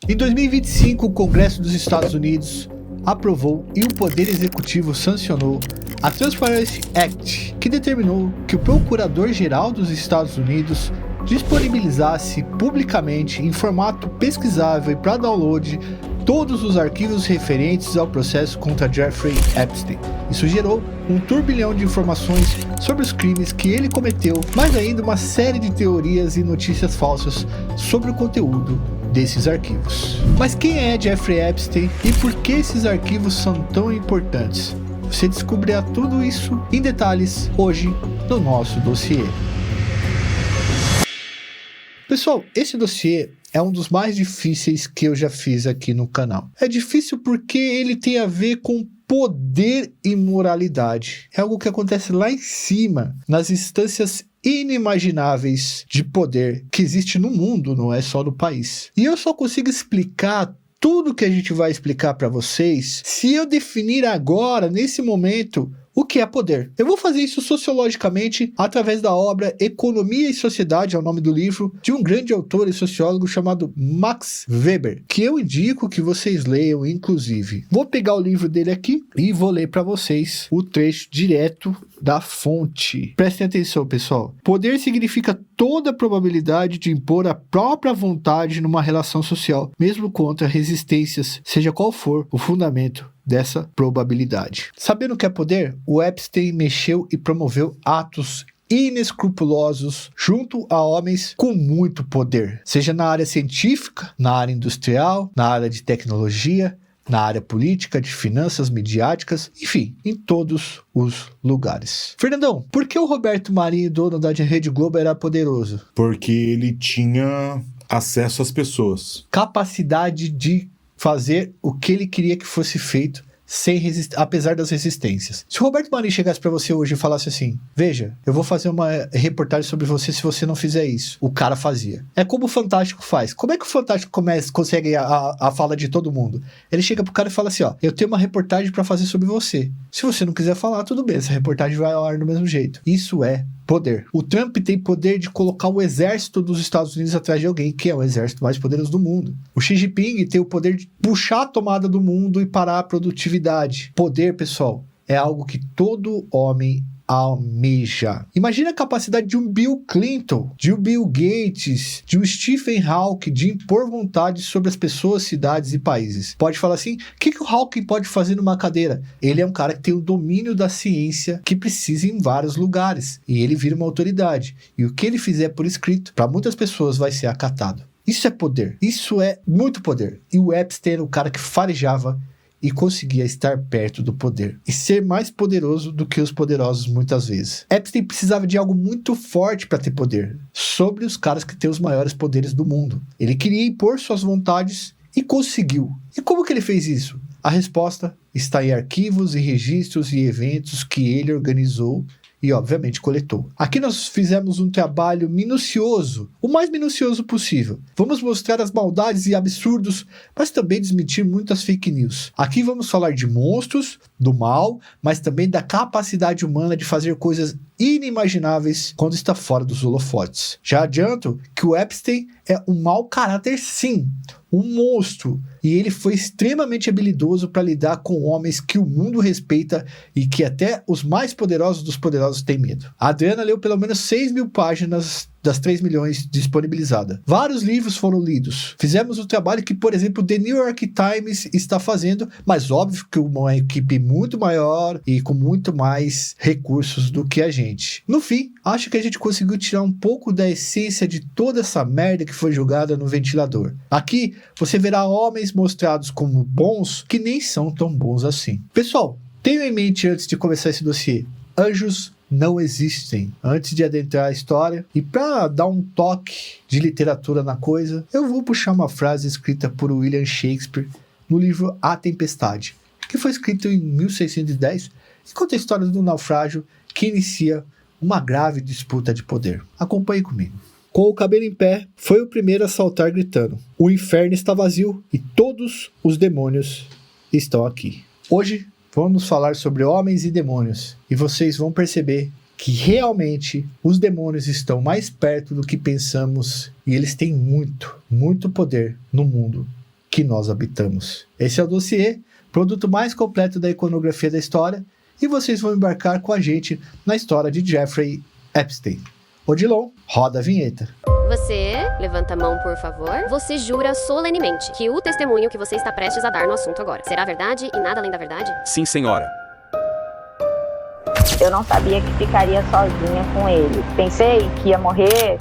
Em 2025, o Congresso dos Estados Unidos aprovou e o Poder Executivo sancionou a Transparency Act, que determinou que o Procurador-Geral dos Estados Unidos disponibilizasse publicamente, em formato pesquisável e para download, todos os arquivos referentes ao processo contra Jeffrey Epstein. Isso gerou um turbilhão de informações sobre os crimes que ele cometeu, mas ainda uma série de teorias e notícias falsas sobre o conteúdo desses arquivos. Mas quem é Jeffrey Epstein e por que esses arquivos são tão importantes? Você descobrirá tudo isso em detalhes hoje no nosso dossiê. Pessoal, esse dossiê é um dos mais difíceis que eu já fiz aqui no canal. É difícil porque ele tem a ver com poder e moralidade. É algo que acontece lá em cima, nas instâncias inimagináveis de poder que existe no mundo, não é só no país. E eu só consigo explicar tudo que a gente vai explicar para vocês se eu definir agora, nesse momento, o que é poder. Eu vou fazer isso sociologicamente através da obra Economia e Sociedade, é o nome do livro, de um grande autor e sociólogo chamado Max Weber, que eu indico que vocês leiam, inclusive. Vou pegar o livro dele aqui e vou ler para vocês o trecho direto da fonte. Prestem atenção, pessoal. Poder significa toda a probabilidade de impor a própria vontade numa relação social, mesmo contra resistências, seja qual for o fundamento dessa probabilidade. Sabendo o que é poder, o Epstein mexeu e promoveu atos inescrupulosos junto a homens com muito poder, seja na área científica, na área industrial, na área de tecnologia, na área política, de finanças, midiáticas, enfim, em todos os lugares. Fernandão, por que o Roberto Marinho, dono da Rede Globo, era poderoso? Porque ele tinha acesso às pessoas. Capacidade de fazer o que ele queria que fosse feito, apesar das resistências. Se o Roberto Marinho chegasse para você hoje e falasse assim: veja, eu vou fazer uma reportagem sobre você se você não fizer isso, o cara fazia. É como o Fantástico faz. Como é que o Fantástico consegue a fala de todo mundo? Ele chega pro cara e fala assim: ó, eu tenho uma reportagem para fazer sobre você. Se você não quiser falar, tudo bem, essa reportagem vai ao ar do mesmo jeito. Isso é poder. O Trump tem poder de colocar o exército dos Estados Unidos atrás de alguém, que é o exército mais poderoso do mundo. O Xi Jinping tem o poder de puxar a tomada do mundo e parar a produtividade. Poder, pessoal, é algo que todo homem almeja. Imagina a capacidade de um Bill Clinton, de um Bill Gates, de um Stephen Hawking de impor vontade sobre as pessoas, cidades e países. Pode falar assim: o que o Hawking pode fazer numa cadeira? Ele é um cara que tem o domínio da ciência que precisa em vários lugares. E ele vira uma autoridade. E o que ele fizer por escrito, para muitas pessoas vai ser acatado. Isso é poder. Isso é muito poder. E o Epstein era o cara que farejava e conseguia estar perto do poder e ser mais poderoso do que os poderosos muitas vezes. Epstein precisava de algo muito forte para ter poder sobre os caras que têm os maiores poderes do mundo. Ele queria impor suas vontades e conseguiu. E como que ele fez isso? A resposta está em arquivos e registros e eventos que ele organizou e, obviamente, coletou. Aqui nós fizemos um trabalho minucioso, o mais minucioso possível. Vamos mostrar as maldades e absurdos, mas também desmentir muitas fake news. Aqui vamos falar de monstros, do mal, mas também da capacidade humana de fazer coisas inimagináveis quando está fora dos holofotes. Já adianto que o Epstein é um mau caráter, sim, um monstro, e ele foi extremamente habilidoso para lidar com homens que o mundo respeita e que até os mais poderosos dos poderosos têm medo. A Adriana leu pelo menos 6.000 páginas das 3 milhões disponibilizada. Vários livros foram lidos. Fizemos o trabalho que, por exemplo, The New York Times está fazendo, mas óbvio que uma equipe muito maior e com muito mais recursos do que a gente. No fim, acho que a gente conseguiu tirar um pouco da essência de toda essa merda que foi jogada no ventilador. Aqui, você verá homens mostrados como bons que nem são tão bons assim. Pessoal, tenham em mente antes de começar esse dossiê: anjos não existem. Antes de adentrar a história, e para dar um toque de literatura na coisa, eu vou puxar uma frase escrita por William Shakespeare no livro A Tempestade, que foi escrito em 1610 e conta a história do naufrágio que inicia uma grave disputa de poder. Acompanhe comigo. Com o cabelo em pé, foi o primeiro a saltar gritando: o inferno está vazio e todos os demônios estão aqui. Hoje vamos falar sobre homens e demônios, e vocês vão perceber que realmente os demônios estão mais perto do que pensamos, e eles têm muito, muito poder no mundo que nós habitamos. Esse é o Dossiê, produto mais completo da iconografia da história, e vocês vão embarcar com a gente na história de Jeffrey Epstein. Odilon, roda a vinheta. Você levanta a mão, por favor. Você jura solenemente que o testemunho que você está prestes a dar no assunto agora será verdade e nada além da verdade? Sim, senhora. Eu não sabia que ficaria sozinha com ele. Pensei que ia morrer.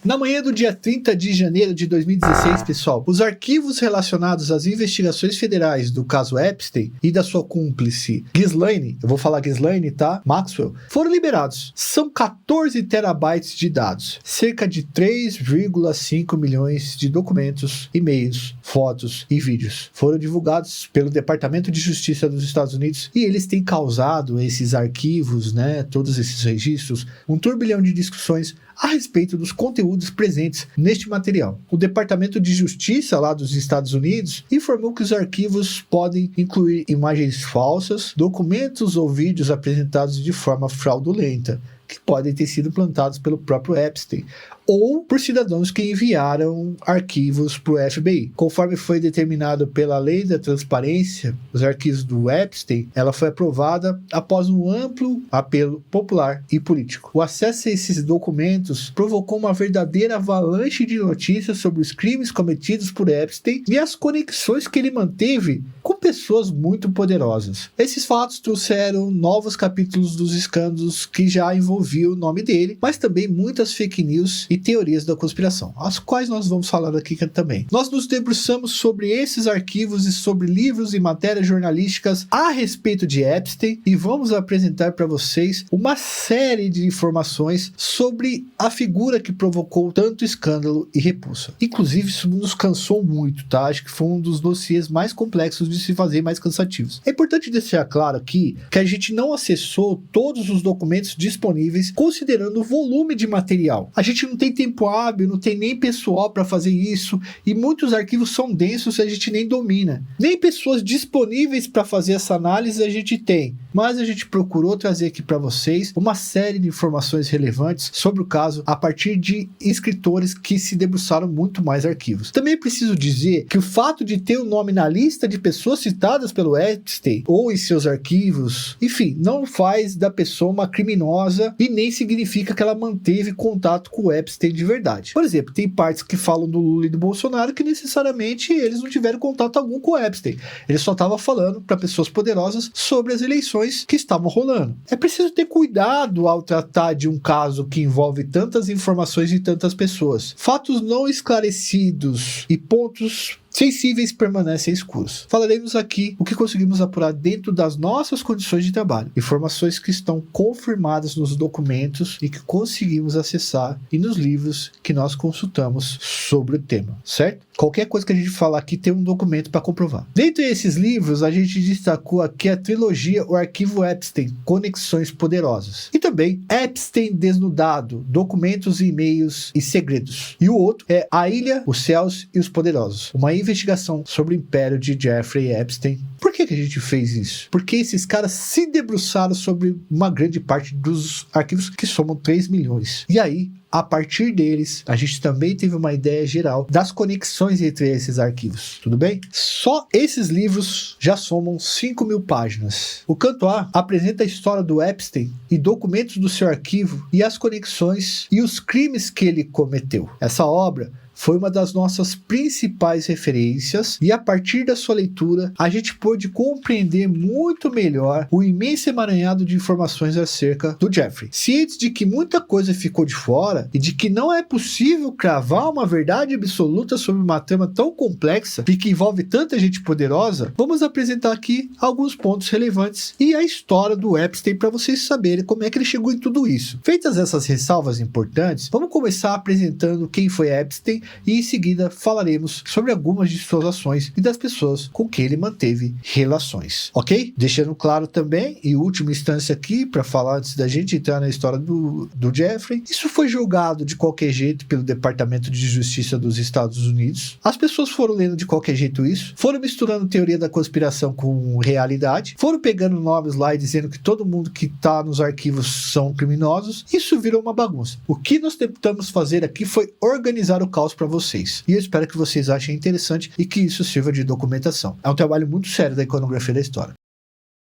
Na manhã do dia 30 de janeiro de 2016, pessoal, os arquivos relacionados às investigações federais do caso Epstein e da sua cúmplice Ghislaine, eu vou falar Ghislaine, tá? Maxwell, foram liberados. São 14 terabytes de dados, cerca de 3,5 milhões de documentos, e-mails, fotos e vídeos. Foram divulgados pelo Departamento de Justiça dos Estados Unidos e eles têm causado esses arquivos, né, todos esses registros, um turbilhão de discussões a respeito dos conteúdos presentes neste material. O Departamento de Justiça lá dos Estados Unidos informou que os arquivos podem incluir imagens falsas, documentos ou vídeos apresentados de forma fraudulenta, que podem ter sido plantados pelo próprio Epstein, ou por cidadãos que enviaram arquivos para o FBI. Conforme foi determinado pela Lei da Transparência, os arquivos do Epstein, ela foi aprovada após um amplo apelo popular e político. O acesso a esses documentos provocou uma verdadeira avalanche de notícias sobre os crimes cometidos por Epstein e as conexões que ele manteve com pessoas muito poderosas. Esses fatos trouxeram novos capítulos dos escândalos que já envolviam o nome dele, mas também muitas fake news e teorias da conspiração, as quais nós vamos falar aqui também. Nós nos debruçamos sobre esses arquivos e sobre livros e matérias jornalísticas a respeito de Epstein e vamos apresentar para vocês uma série de informações sobre a figura que provocou tanto escândalo e repulsa. Inclusive, isso nos cansou muito, tá? Acho que foi um dos dossiês mais complexos de se fazer, mais cansativos. É importante deixar claro aqui que a gente não acessou todos os documentos disponíveis considerando o volume de material. A gente não tem tempo hábil, não tem nem pessoal para fazer isso e muitos arquivos são densos e a gente nem domina. Nem pessoas disponíveis para fazer essa análise a gente tem, mas a gente procurou trazer aqui para vocês uma série de informações relevantes sobre o caso a partir de escritores que se debruçaram muito mais arquivos. Também preciso dizer que o fato de ter o nome na lista de pessoas citadas pelo Epstein ou em seus arquivos, enfim, não faz da pessoa uma criminosa e nem significa que ela manteve contato com o Epstein de verdade. Por exemplo, tem partes que falam do Lula e do Bolsonaro que necessariamente eles não tiveram contato algum com o Epstein. Ele só estava falando para pessoas poderosas sobre as eleições que estavam rolando. É preciso ter cuidado ao tratar de um caso que envolve tantas informações de tantas pessoas. Fatos não esclarecidos e pontos sensíveis permanecem escuros. Falaremos aqui o que conseguimos apurar dentro das nossas condições de trabalho, informações que estão confirmadas nos documentos e que conseguimos acessar e nos livros que nós consultamos sobre o tema, certo? Qualquer coisa que a gente falar aqui tem um documento para comprovar. Dentre esses livros, a gente destacou aqui a trilogia O Arquivo Epstein, Conexões Poderosas. E também Epstein Desnudado, Documentos, E-mails e Segredos. E o outro é A Ilha, os Céus e os Poderosos, uma investigação sobre o império de Jeffrey Epstein. Por que a gente fez isso? Porque esses caras se debruçaram sobre uma grande parte dos arquivos, que somam 3 milhões. E aí, a partir deles, a gente também teve uma ideia geral das conexões entre esses arquivos, tudo bem? Só esses livros já somam 5.000 páginas. O canto A apresenta a história do Epstein e documentos do seu arquivo e as conexões e os crimes que ele cometeu. Essa obra foi uma das nossas principais referências e a partir da sua leitura a gente pôde compreender muito melhor o imenso emaranhado de informações acerca do Jeffrey. Cientes de que muita coisa ficou de fora e de que não é possível cravar uma verdade absoluta sobre uma trama tão complexa e que envolve tanta gente poderosa, vamos apresentar aqui alguns pontos relevantes e a história do Epstein para vocês saberem como é que ele chegou em tudo isso. Feitas essas ressalvas importantes, vamos começar apresentando quem foi Epstein e em seguida falaremos sobre algumas de suas ações e das pessoas com quem ele manteve relações, ok? Deixando claro também, em última instância aqui, para falar antes da gente entrar na história do Jeffrey, isso foi julgado de qualquer jeito pelo Departamento de Justiça dos Estados Unidos. As pessoas foram lendo de qualquer jeito isso, foram misturando teoria da conspiração com realidade, foram pegando nomes lá e dizendo que todo mundo que tá nos arquivos são criminosos. Isso virou uma bagunça. O que nós tentamos fazer aqui foi organizar o caos para vocês. E eu espero que vocês achem interessante e que isso sirva de documentação. É um trabalho muito sério da iconografia da história.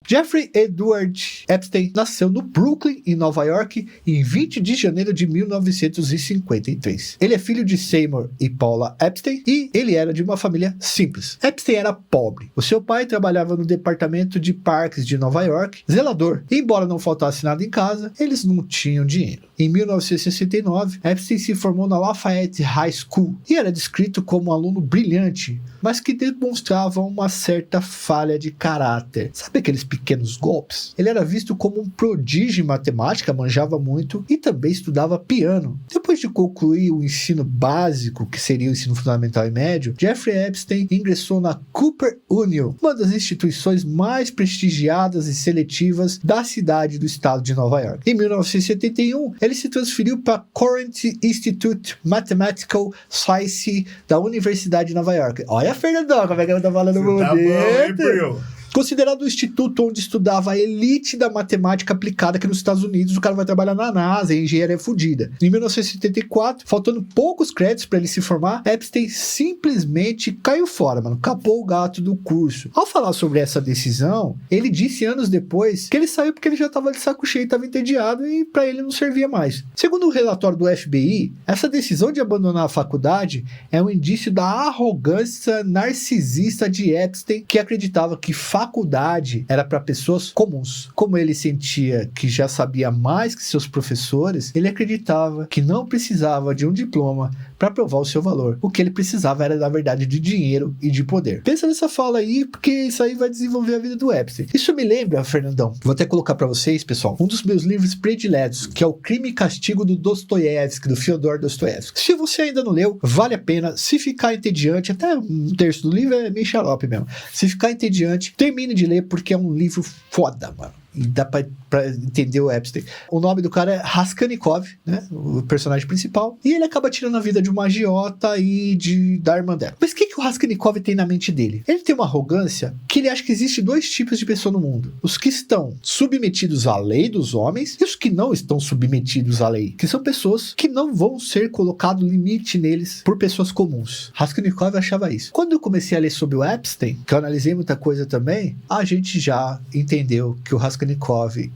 Jeffrey Edward Epstein nasceu no Brooklyn, em Nova York, em 20 de janeiro de 1953. Ele é filho de Seymour e Paula Epstein e ele era de uma família simples. Epstein era pobre. O seu pai trabalhava no departamento de parques de Nova York, zelador. E, embora não faltasse nada em casa, eles não tinham dinheiro. Em 1969, Epstein se formou na Lafayette High School e era descrito como um aluno brilhante, mas que demonstrava uma certa falha de caráter. Sabe aqueles pequenos golpes? Ele era visto como um prodígio em matemática, manjava muito e também estudava piano. Depois de concluir o ensino básico, que seria o ensino fundamental e médio, Jeffrey Epstein ingressou na Cooper Union, uma das instituições mais prestigiadas e seletivas da cidade do estado de Nova York. Em 1971, ele se transferiu para Courant Institute Mathematical Science da Universidade de Nova York. Olha, Fernandão, como é que ela tá falando bonito? Considerado o instituto onde estudava a elite da matemática aplicada aqui nos Estados Unidos, o cara vai trabalhar na NASA, em engenharia fudida. Em 1974, faltando poucos créditos para ele se formar, Epstein simplesmente caiu fora, mano. Capou o gato do curso. Ao falar sobre essa decisão, ele disse anos depois que ele saiu porque ele já estava de saco cheio, estava entediado e para ele não servia mais. Segundo o relatório do FBI, essa decisão de abandonar a faculdade é um indício da arrogância narcisista de Epstein, que acreditava que faculdade era para pessoas comuns. Como ele sentia que já sabia mais que seus professores, ele acreditava que não precisava de um diploma para provar o seu valor. O que ele precisava era, na verdade, de dinheiro e de poder. Pensa nessa fala aí, porque isso aí vai desenvolver a vida do Epstein. Isso me lembra, Fernandão, vou até colocar para vocês, pessoal, um dos meus livros prediletos, que é o Crime e Castigo do Dostoiévski, do Fyodor Dostoiévski. Se você ainda não leu, vale a pena. Se ficar entediante, até um terço do livro é meio xarope mesmo. Se ficar entediante, termine de ler, porque é um livro foda, mano. E dá pra entender o Epstein. O nome do cara é Raskolnikov, né? O personagem principal. E ele acaba tirando a vida de uma agiota e da irmã dela. Mas o que o Raskolnikov tem na mente dele? Ele tem uma arrogância que ele acha que existe dois tipos de pessoa no mundo. Os que estão submetidos à lei dos homens e os que não estão submetidos à lei. Que são pessoas que não vão ser colocado limite neles por pessoas comuns. Raskolnikov achava isso. Quando eu comecei a ler sobre o Epstein, que eu analisei muita coisa também, a gente já entendeu que o Raskolnikov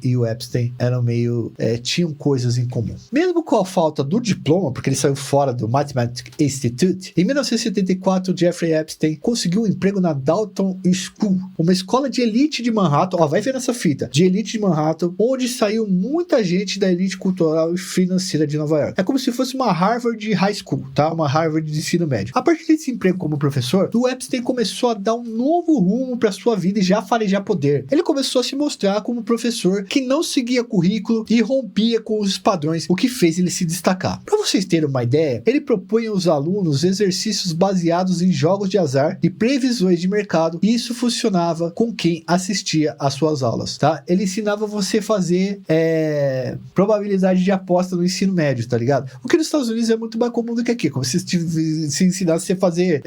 e o Epstein eram meio... tinham coisas em comum. Mesmo com a falta do diploma, porque ele saiu fora do Mathematical Institute, em 1974, Jeffrey Epstein conseguiu um emprego na Dalton School, uma escola de elite de Manhattan, vai ver nessa fita, de elite de Manhattan, onde saiu muita gente da elite cultural e financeira de Nova York. É como se fosse uma Harvard High School, tá? Uma Harvard de ensino médio. A partir desse emprego como professor, o Epstein começou a dar um novo rumo para sua vida e já farejar poder. Ele começou a se mostrar como professor que não seguia currículo e rompia com os padrões, o que fez ele se destacar. Para vocês terem uma ideia, ele propunha aos alunos exercícios baseados em jogos de azar e previsões de mercado, e isso funcionava com quem assistia às suas aulas, tá? Ele ensinava você a fazer probabilidade de aposta no ensino médio, tá ligado? O que nos Estados Unidos é muito mais comum do que aqui, como se ensinasse a fazer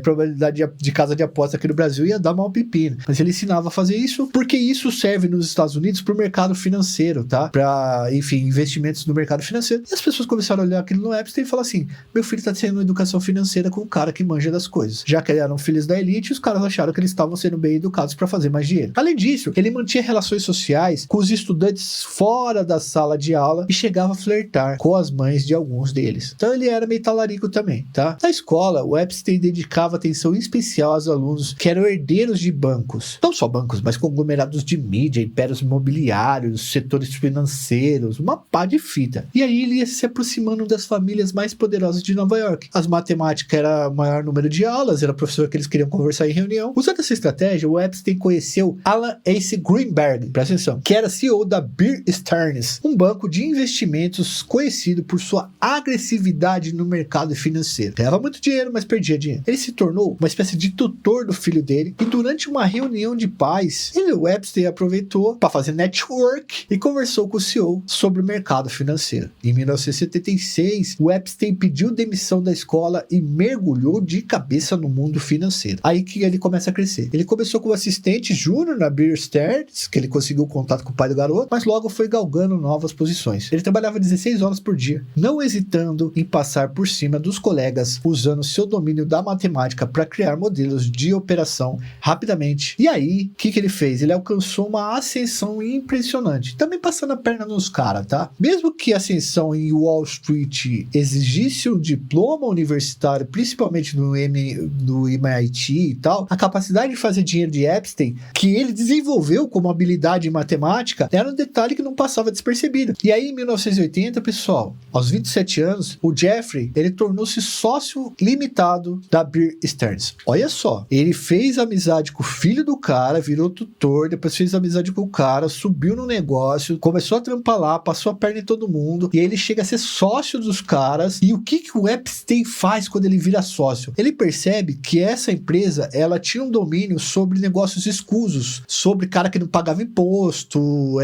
probabilidade de casa de aposta aqui no Brasil, ia dar mal pepino. Mas ele ensinava a fazer isso porque isso serve nos Estados Unidos para o mercado financeiro, tá? Para, enfim, investimentos no mercado financeiro. E as pessoas começaram a olhar aquilo no Epstein e falar assim, meu filho está tendo educação financeira com um cara que manja das coisas. Já que eram filhos da elite, os caras acharam que eles estavam sendo bem educados para fazer mais dinheiro. Além disso, ele mantinha relações sociais com os estudantes fora da sala de aula e chegava a flertar com as mães de alguns deles. Então ele era meio talarico também, tá? Na escola, o Epstein dedicava atenção especial aos alunos que eram herdeiros de bancos. Não só bancos, mas conglomerados de mídia, impérios imobiliários, setores financeiros, uma pá de fita. E aí ele ia se aproximando das famílias mais poderosas de Nova York. As matemáticas era o maior número de aulas, era o professor que eles queriam conversar em reunião. Usando essa estratégia, o Epstein conheceu Alan Ace Greenberg, presta atenção, que era CEO da Bear Stearns, um banco de investimentos conhecido por sua agressividade no mercado financeiro. Ganhava muito dinheiro, mas perdia dinheiro. Ele se tornou uma espécie de tutor do filho dele e durante uma reunião de pais, o Epstein aproveitou para fazer network e conversou com o CEO sobre o mercado financeiro. Em 1976, o Epstein pediu demissão da escola e mergulhou de cabeça no mundo financeiro. Aí que ele começa a crescer. Ele começou como assistente júnior na Bear Stearns, que ele conseguiu contato com o pai do garoto, mas logo foi galgando novas posições. Ele trabalhava 16 horas por dia, não hesitando em passar por cima dos colegas, usando seu domínio da matemática para criar modelos de operação rapidamente. E aí, o que ele fez? Ele alcançou uma ascensão impressionante, também passando a perna nos caras, tá? Mesmo que a ascensão em Wall Street exigisse um diploma universitário, principalmente no MIT e tal, a capacidade de fazer dinheiro de Epstein, que ele desenvolveu como habilidade em matemática, era um detalhe que não passava despercebido. E aí, em 1980, pessoal, aos 27 anos, o Jeffrey, ele tornou-se sócio limitado da Bear Stearns. Olha só, ele fez amizade com o filho do cara, virou tutor, depois fez amizade com o cara, subiu no negócio, começou a trampar lá, passou a perna em todo mundo, e aí ele chega a ser sócio dos caras. E o que o Epstein faz quando ele vira sócio? Ele percebe que essa empresa, ela tinha um domínio sobre negócios escusos, sobre cara que não pagava imposto,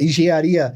engenharia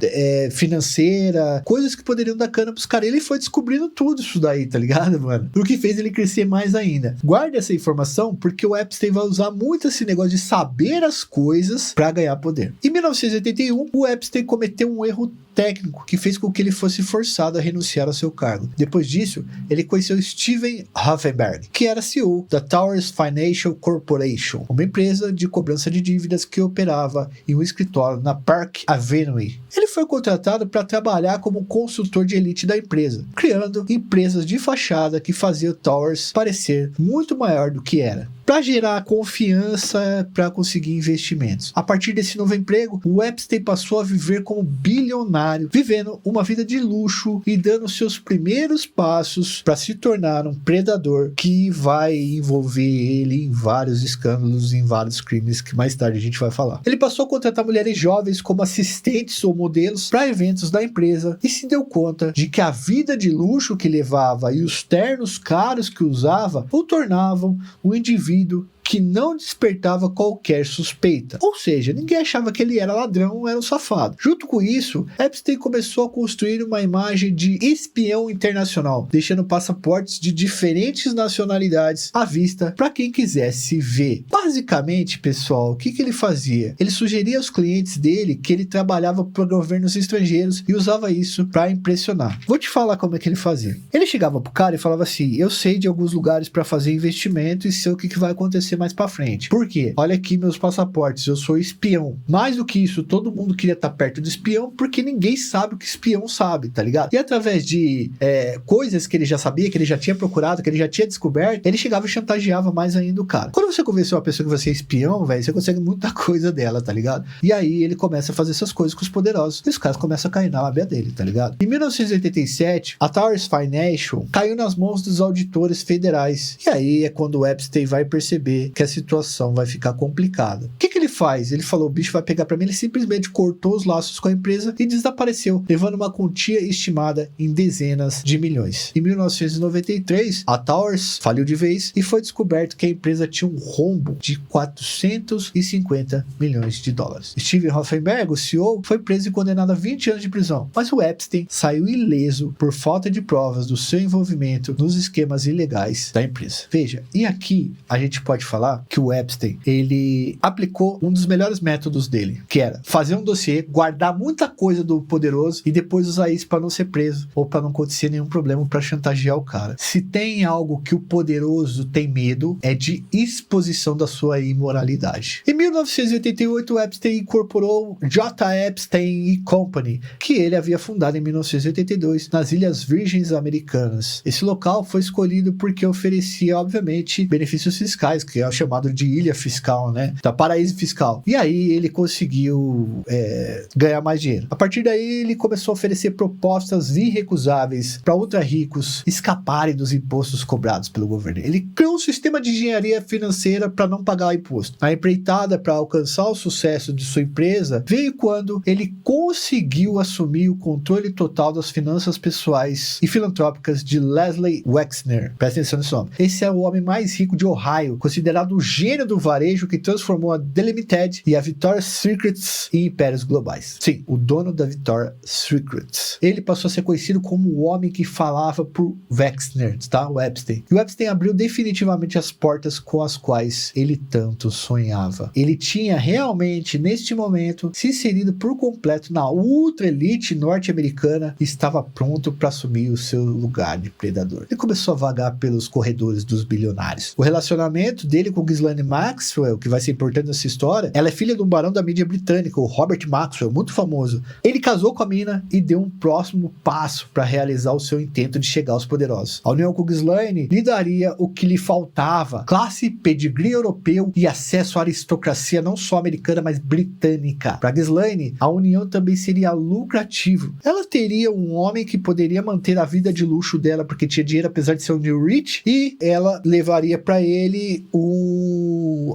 financeira, coisas que poderiam dar cana pros caras. Ele foi descobrindo tudo isso daí, tá ligado, mano? O que fez ele crescer mais ainda. Guarde essa informação, porque o Epstein vai usar muito esse negócio de saber as coisas para ganhar poder. Em 1981, o Epstein cometeu um erro técnico que fez com que ele fosse forçado a renunciar ao seu cargo. Depois disso, ele conheceu Steven Hoffenberg, que era CEO da Towers Financial Corporation, uma empresa de cobrança de dívidas que operava em um escritório na Park Avenue. Ele foi contratado para trabalhar como consultor de elite da empresa, criando empresas de fachada que faziam o Towers parecer muito maior do que era, para gerar confiança, para conseguir investimentos. A partir desse novo emprego, o Epstein passou a viver como bilionário, vivendo uma vida de luxo e dando seus primeiros passos para se tornar um predador que vai envolver ele em vários escândalos, em vários crimes que mais tarde a gente vai falar. Ele passou a contratar mulheres jovens como assistentes ou modelos para eventos da empresa e se deu conta de que a vida de luxo que levava e os ternos caros que usava o tornavam um indivíduo que não despertava qualquer suspeita. Ou seja, ninguém achava que ele era ladrão ou era um safado. Junto com isso, Epstein começou a construir uma imagem de espião internacional, deixando passaportes de diferentes nacionalidades à vista para quem quisesse ver. Basicamente, pessoal, o que ele fazia? Ele sugeria aos clientes dele que ele trabalhava para governos estrangeiros e usava isso para impressionar. Vou te falar como é que ele fazia. Ele chegava pro cara e falava assim: eu sei de alguns lugares para fazer investimento e sei o que vai acontecer mais pra frente. Por quê? Olha aqui meus passaportes, eu sou espião. Mais do que isso, todo mundo queria estar perto do espião, porque ninguém sabe o que espião sabe, tá ligado? E através de coisas que ele já sabia, que ele já tinha procurado, que ele já tinha descoberto, ele chegava e chantageava mais ainda o cara. Quando você convenceu uma pessoa que você é espião, velho, você consegue muita coisa dela, tá ligado? E aí ele começa a fazer essas coisas com os poderosos. E os caras começam a cair na lábia dele, tá ligado? Em 1987, a Towers Financial caiu nas mãos dos auditores federais. E aí é quando o Epstein vai perceber que a situação vai ficar complicada. O que ele faz? Ele falou: o bicho vai pegar pra mim. Ele simplesmente cortou os laços com a empresa e desapareceu, levando uma quantia estimada em dezenas de milhões. Em 1993, a Towers faliu de vez e foi descoberto que a empresa tinha um rombo de 450 milhões de dólares. Steven Hoffenberg, o CEO, foi preso e condenado a 20 anos de prisão, mas o Epstein saiu ileso por falta de provas do seu envolvimento nos esquemas ilegais da empresa. Veja, e aqui a gente pode falar que o Epstein, ele aplicou um dos melhores métodos dele, que era fazer um dossiê, guardar muita coisa do poderoso e depois usar isso para não ser preso ou para não acontecer nenhum problema para chantagear o cara. Se tem algo que o poderoso tem medo, é de exposição da sua imoralidade. Em 1988, Epstein incorporou J. Epstein Company, que ele havia fundado em 1982 nas Ilhas Virgens Americanas. Esse local foi escolhido porque oferecia, obviamente, benefícios fiscais, que é o chamado de ilha fiscal, né? Da paraíso fiscal. E aí ele conseguiu ganhar mais dinheiro. A partir daí, ele começou a oferecer propostas irrecusáveis para ultra-ricos escaparem dos impostos cobrados pelo governo. Ele criou um sistema de engenharia financeira para não pagar imposto. A empreitada para alcançar o sucesso de sua empresa veio quando ele conseguiu assumir o controle total das finanças pessoais e filantrópicas de Leslie Wexner. Presta atenção nesse nome. Esse é o homem mais rico de Ohio, considerado o gênio do varejo que transformou a The Limited e a Victoria's Secrets em impérios globais. Sim, o dono da Victoria's Secrets. Ele passou a ser conhecido como o homem que falava por Wexner, tá? O Epstein. E o Epstein abriu definitivamente as portas com as quais ele tanto sonhava. Ele tinha realmente, neste momento, se inserido por completo na ultra elite norte-americana e estava pronto para assumir o seu lugar de predador. Ele começou a vagar pelos corredores dos bilionários. O relacionamento dele com Ghislaine Maxwell, que vai ser importante nessa história, ela é filha de um barão da mídia britânica, o Robert Maxwell, muito famoso. Ele casou com a mina e deu um próximo passo para realizar o seu intento de chegar aos poderosos. A união com Ghislaine lhe daria o que lhe faltava: classe, pedigree europeu e acesso à aristocracia não só americana, mas britânica. Para Ghislaine, a união também seria lucrativo. Ela teria um homem que poderia manter a vida de luxo dela porque tinha dinheiro, apesar de ser um new rich, e ela levaria para ele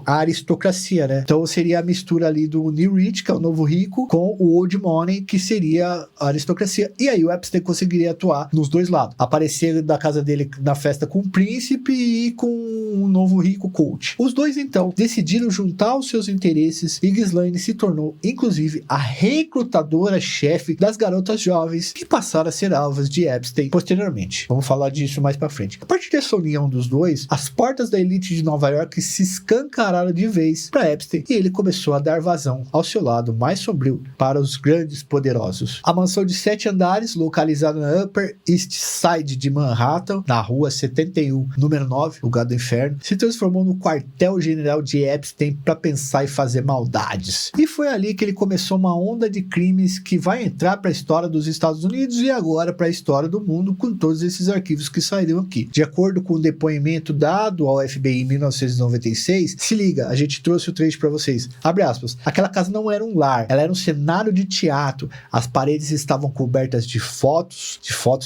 a aristocracia, né? Então seria a mistura ali do new rich, que é o novo rico, com o old money, que seria a aristocracia. E aí o Epstein conseguiria atuar nos dois lados. Aparecer da casa dele na festa com o príncipe e com um novo rico coach. Os dois, então, decidiram juntar os seus interesses e Ghislaine se tornou, inclusive, a recrutadora-chefe das garotas jovens que passaram a ser alvas de Epstein posteriormente. Vamos falar disso mais pra frente. A partir dessa união dos dois, as portas da elite de Nova York se escancararam de vez para Epstein e ele começou a dar vazão ao seu lado mais sombrio para os grandes poderosos. A mansão de 7 andares, localizada na Upper East Side de Manhattan, na rua 71, número 9, lugar do inferno, se transformou no quartel-general de Epstein para pensar e fazer maldades. E foi ali que ele começou uma onda de crimes que vai entrar para a história dos Estados Unidos e agora para a história do mundo, com todos esses arquivos que saíram aqui. De acordo com o depoimento dado ao FBI em 1996, se liga, a gente trouxe o trecho para vocês. Abre aspas. Aquela casa não era um lar, ela era um cenário de teatro. As paredes estavam cobertas de fotos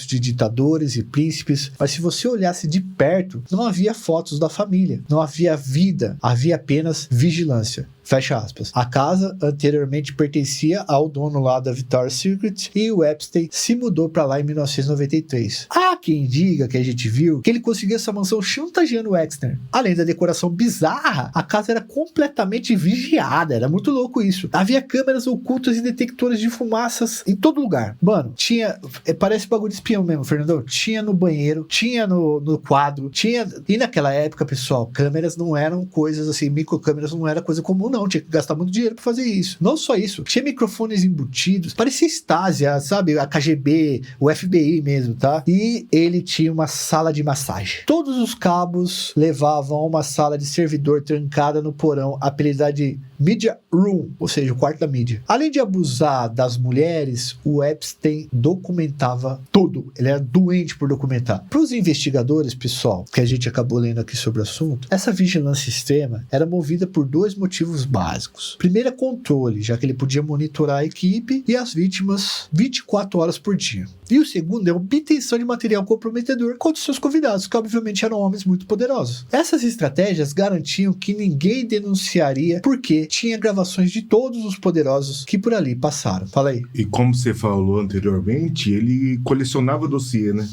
de ditadores e príncipes, mas se você olhasse de perto, não havia fotos da família, não havia vida, havia apenas vigilância. Fecha aspas. A casa anteriormente pertencia ao dono lá da Victoria's Secret e o Epstein se mudou para lá em 1993. Há quem diga que a gente viu que ele conseguiu essa mansão chantageando o Wexner. Além da decoração bizarra, a casa era completamente vigiada. Era muito louco isso. Havia câmeras ocultas e detectores de fumaças em todo lugar. Mano, tinha... Parece bagulho de espião mesmo, Fernandão. Tinha no banheiro, tinha no quadro, tinha... E naquela época, pessoal, câmeras não eram coisas assim, microcâmeras não era coisa comum, não, tinha que gastar muito dinheiro pra fazer isso. Não só isso, tinha microfones embutidos, parecia Stasi, sabe, a KGB, o FBI mesmo, tá? E ele tinha uma sala de massagem. Todos os cabos levavam a uma sala de servidor trancada no porão, apelidada de Media Room, ou seja, o quarto da mídia. Além de abusar das mulheres, o Epstein documentava tudo. Ele era doente por documentar. Para os investigadores, pessoal, que a gente acabou lendo aqui sobre o assunto, essa vigilância extrema era movida por 2 motivos básicos. Primeiro é controle, já que ele podia monitorar a equipe e as vítimas 24 horas por dia. E o segundo é obtenção de material comprometedor contra seus convidados, que obviamente eram homens muito poderosos. Essas estratégias garantiam que ninguém denunciaria porque tinha gravações de todos os poderosos que por ali passaram. Fala aí. E como você falou anteriormente, ele colecionava dossiê, né?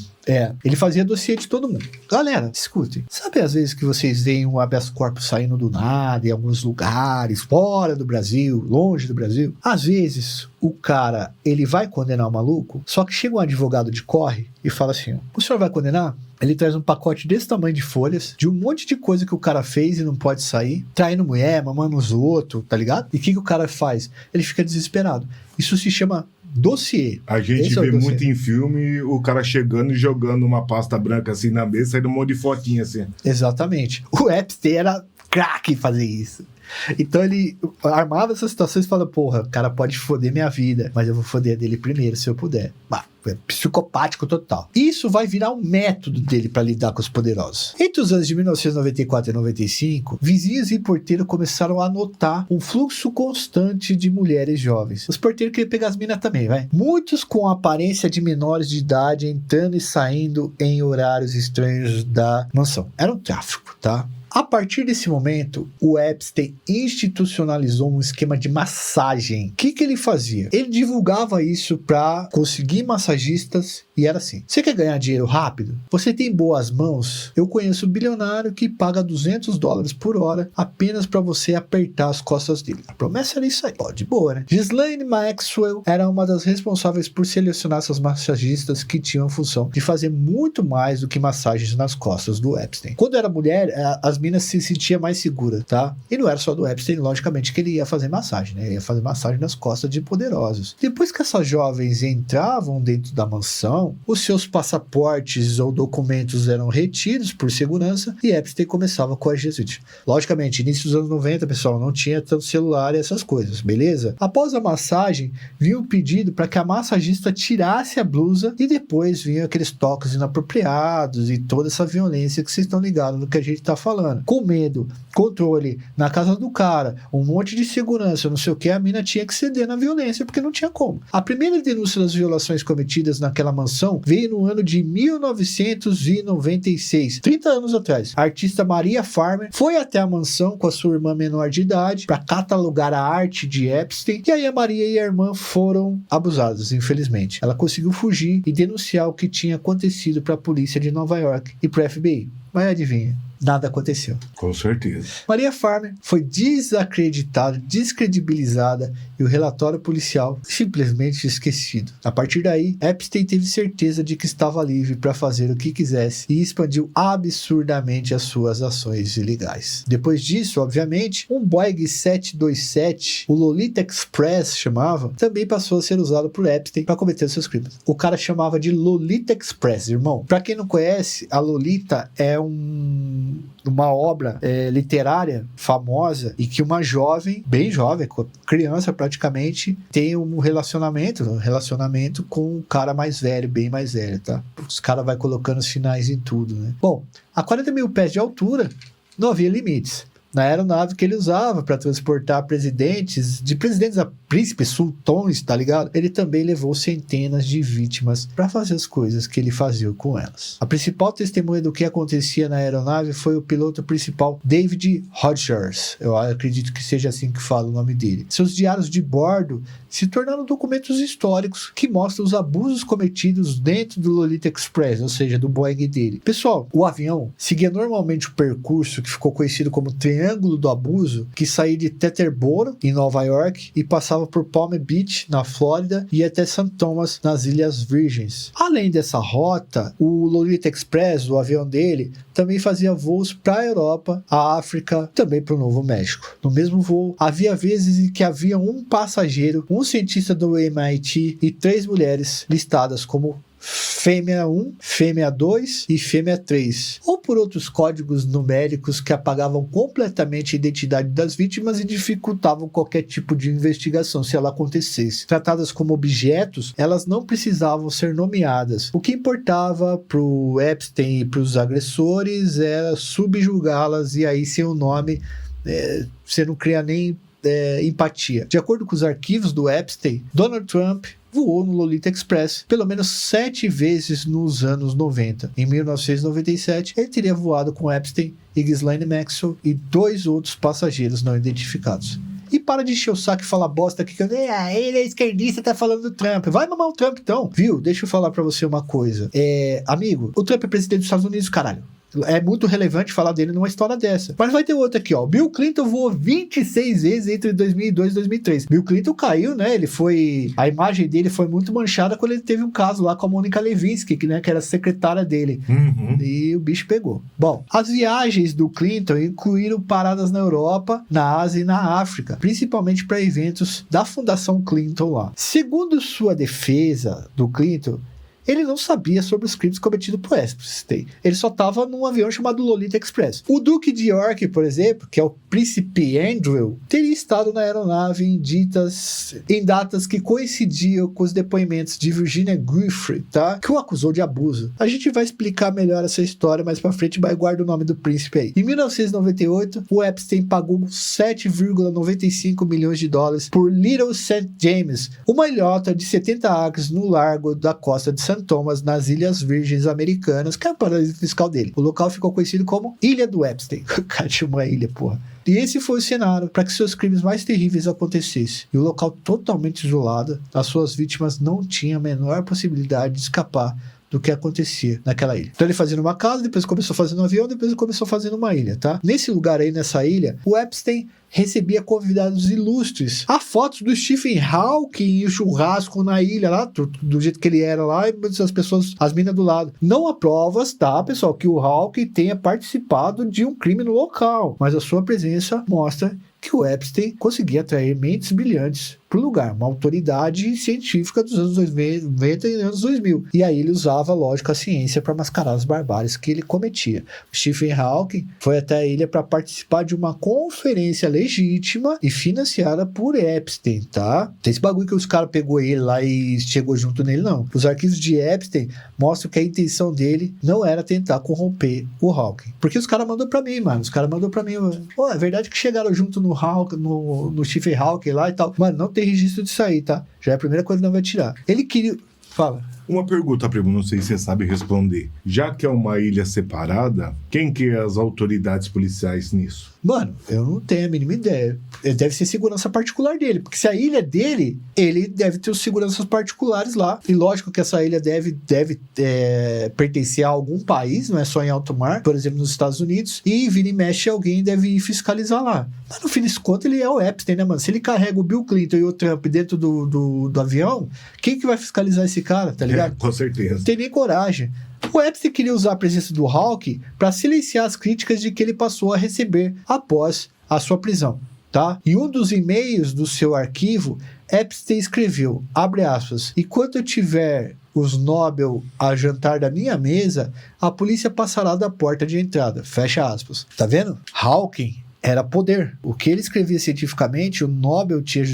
Ele fazia dossiê de todo mundo. Galera, escutem. Sabe às vezes que vocês veem um habeas corpus saindo do nada em alguns lugares, fora do Brasil, longe do Brasil? Às vezes, o cara, ele vai condenar o maluco, só que chega um advogado de corre e fala assim, o senhor vai condenar? Ele traz um pacote desse tamanho de folhas, de um monte de coisa que o cara fez e não pode sair, traindo mulher, mamando os outros, tá ligado? E o que o cara faz? Ele fica desesperado. Isso se chama dossiê. A gente Esse é o vê dossiê. muito em filme o cara chegando e jogando uma pasta branca assim na mesa, saindo um monte de fotinha assim. Exatamente. O Epstein era craque em fazer isso. Então ele armava essas situações e falava, porra, o cara pode foder minha vida, mas eu vou foder a dele primeiro, se eu puder. Bah, é psicopático total. Isso vai virar um método dele para lidar com os poderosos. Entre os anos de 1994 e 95, vizinhos e porteiros começaram a notar um fluxo constante de mulheres jovens. Os porteiros queriam pegar as minas também, vai. Muitos com a aparência de menores de idade entrando e saindo em horários estranhos da mansão. Era um tráfico, tá? A partir desse momento, o Epstein institucionalizou um esquema de massagem. O que ele fazia? Ele divulgava isso para conseguir massagistas e era assim. Você quer ganhar dinheiro rápido? Você tem boas mãos? Eu conheço um bilionário que paga $200 por hora apenas para você apertar as costas dele. A promessa era isso aí. Pode, boa, né? Ghislaine Maxwell era uma das responsáveis por selecionar essas massagistas que tinham a função de fazer muito mais do que massagens nas costas do Epstein. Quando era mulher, as minas se sentia mais segura, tá? E não era só do Epstein, logicamente, que ele ia fazer massagem, né? Ele ia fazer massagem nas costas de poderosos. Depois que essas jovens entravam dentro da mansão, os seus passaportes ou documentos eram retidos por segurança e Epstein começava com a gente. Logicamente, início dos anos 90, pessoal, não tinha tanto celular e essas coisas, beleza? Após a massagem, vinha um pedido para que a massagista tirasse a blusa e depois vinham aqueles toques inapropriados e toda essa violência que vocês estão ligados no que a gente tá falando. Com medo, controle, na casa do cara, um monte de segurança, não sei o que, a mina tinha que ceder na violência, porque não tinha como. A primeira denúncia das violações cometidas naquela mansão veio no ano de 1996, 30 anos atrás. A artista Maria Farmer foi até a mansão com a sua irmã menor de idade para catalogar a arte de Epstein, e aí a Maria e a irmã foram abusadas, infelizmente. Ela conseguiu fugir e denunciar o que tinha acontecido para a polícia de Nova York e para o FBI. Mas adivinha? Nada aconteceu. Com certeza. Maria Farmer foi desacreditada, descredibilizada e o relatório policial simplesmente esquecido. A partir daí, Epstein teve certeza de que estava livre para fazer o que quisesse e expandiu absurdamente as suas ações ilegais. Depois disso, obviamente, um Boeing 727, o Lolita Express chamava, também passou a ser usado por Epstein para cometer seus crimes. O cara chamava de Lolita Express, irmão. Para quem não conhece, a Lolita é uma obra literária famosa e que uma jovem, bem jovem, criança praticamente, tem um relacionamento com um cara mais velho, bem mais velho, tá? Os caras vão colocando os finais em tudo, né? Bom, a 40 mil pés de altura não havia limites. Na aeronave que ele usava para transportar presidentes a príncipes, sultões, tá ligado? Ele também levou centenas de vítimas para fazer as coisas que ele fazia com elas. A principal testemunha do que acontecia na aeronave foi o piloto principal David Rogers. Eu acredito que seja assim que fala o nome dele. Seus diários de bordo se tornaram documentos históricos que mostram os abusos cometidos dentro do Lolita Express, ou seja, do Boeing dele. Pessoal, o avião seguia normalmente o percurso que ficou conhecido como Triângulo do Abuso, que saía de Teterboro, em Nova York, e passava por Palm Beach, na Flórida, e até St. Thomas, nas Ilhas Virgens. Além dessa rota, o Lolita Express, o avião dele, também fazia voos para a Europa, a África, também para o Novo México. No mesmo voo, havia vezes em que havia um passageiro, um cientista do MIT e 3 mulheres listadas como fêmea 1, fêmea 2 e fêmea 3, ou por outros códigos numéricos que apagavam completamente a identidade das vítimas e dificultavam qualquer tipo de investigação se ela acontecesse. Tratadas como objetos, elas não precisavam ser nomeadas. O que importava para o Epstein e para os agressores era subjugá-las, e aí sem o nome você não cria nem empatia. De acordo com os arquivos do Epstein, Donald Trump voou no Lolita Express pelo menos 7 vezes nos anos 90. Em 1997, ele teria voado com Epstein e Ghislaine Maxwell e 2 outros passageiros não identificados. E para de encher o saco e falar bosta aqui que ele é esquerdista, tá falando do Trump. Vai mamar o Trump então, viu? Deixa eu falar pra você uma coisa. Amigo, o Trump é presidente dos Estados Unidos, caralho. é muito relevante falar dele numa história dessa. Mas vai ter outra aqui, ó. Bill Clinton voou 26 vezes entre 2002 e 2003. Bill Clinton caiu, né? A imagem dele foi muito manchada quando ele teve um caso lá com a Monica Lewinsky, que era secretária dele. E o bicho pegou. Bom, as viagens do Clinton incluíram paradas na Europa, na Ásia e na África, principalmente para eventos da Fundação Clinton lá. Segundo sua defesa do Clinton, ele não sabia sobre os crimes cometidos por Epstein. Ele só estava num avião chamado Lolita Express. O Duque de York, por exemplo, que é o príncipe Andrew, teria estado na aeronave em datas que coincidiam com os depoimentos de Virginia Giuffre, tá? Que o acusou de abuso. A gente vai explicar melhor essa história mais pra frente, mas guarda o nome do príncipe aí. Em 1998, o Epstein pagou 7,95 milhões de dólares por Little St. James, uma ilhota de 70 acres no largo da costa de St. Thomas, nas Ilhas Virgens Americanas, que é o paraíso fiscal dele. O local ficou conhecido como Ilha do Epstein. O cara tinha uma ilha, porra. E esse foi o cenário para que seus crimes mais terríveis acontecessem. E o local totalmente isolado, as suas vítimas não tinham a menor possibilidade de escapar do que acontecia naquela ilha. Então ele fazia numa casa, depois começou fazendo um avião, depois começou fazendo uma ilha, tá? Nesse lugar aí, nessa ilha, o Epstein recebia convidados ilustres. Há fotos do Stephen Hawking e o churrasco na ilha lá, do jeito que ele era lá, e as pessoas, as minas do lado. Não há provas, tá, pessoal, que o Hawking tenha participado de um crime no local, mas a sua presença mostra que o Epstein conseguia atrair mentes brilhantes para o lugar, uma autoridade científica dos anos 90 e anos 2000. E aí ele usava, lógico, a ciência para mascarar as barbáries que ele cometia. O Stephen Hawking foi até a ilha para participar de uma conferência legítima e financiada por Epstein, tá? Tem esse bagulho que os caras pegou ele lá e chegou junto nele, não. Os arquivos de Epstein mostram que a intenção dele não era tentar corromper o Hawking. Porque os caras mandou para mim, mano. Os caras mandou para mim. Pô, é verdade que chegaram junto no Hawking, no Stephen Hawking lá e tal. Mano, não tem registro disso aí, tá? Já é a primeira coisa que não vai tirar. Ele queria... Fala. Uma pergunta, primo, não sei se você sabe responder. Já que é uma ilha separada, quem que é as autoridades policiais nisso? Mano, eu não tenho a mínima ideia. Deve ser segurança particular dele, porque se a ilha é dele, ele deve ter os seguranças particulares lá. E lógico que essa ilha deve pertencer a algum país, não é só em alto mar, por exemplo, nos Estados Unidos, e vira e mexe alguém deve ir fiscalizar lá. Mas no fim de contas, ele é o Epstein, né, mano? Se ele carrega o Bill Clinton e o Trump dentro do avião, quem que vai fiscalizar esse cara, tá ligado? Com certeza. Não tem nem coragem. O Epstein queria usar a presença do Hawking para silenciar as críticas de que ele passou a receber após a sua prisão, tá? Em um dos e-mails do seu arquivo, Epstein escreveu, abre aspas, enquanto eu tiver os Nobel a jantar da minha mesa, a polícia passará da porta de entrada, fecha aspas. Tá vendo? Hawking era poder. O que ele escrevia cientificamente, o Nobel tinha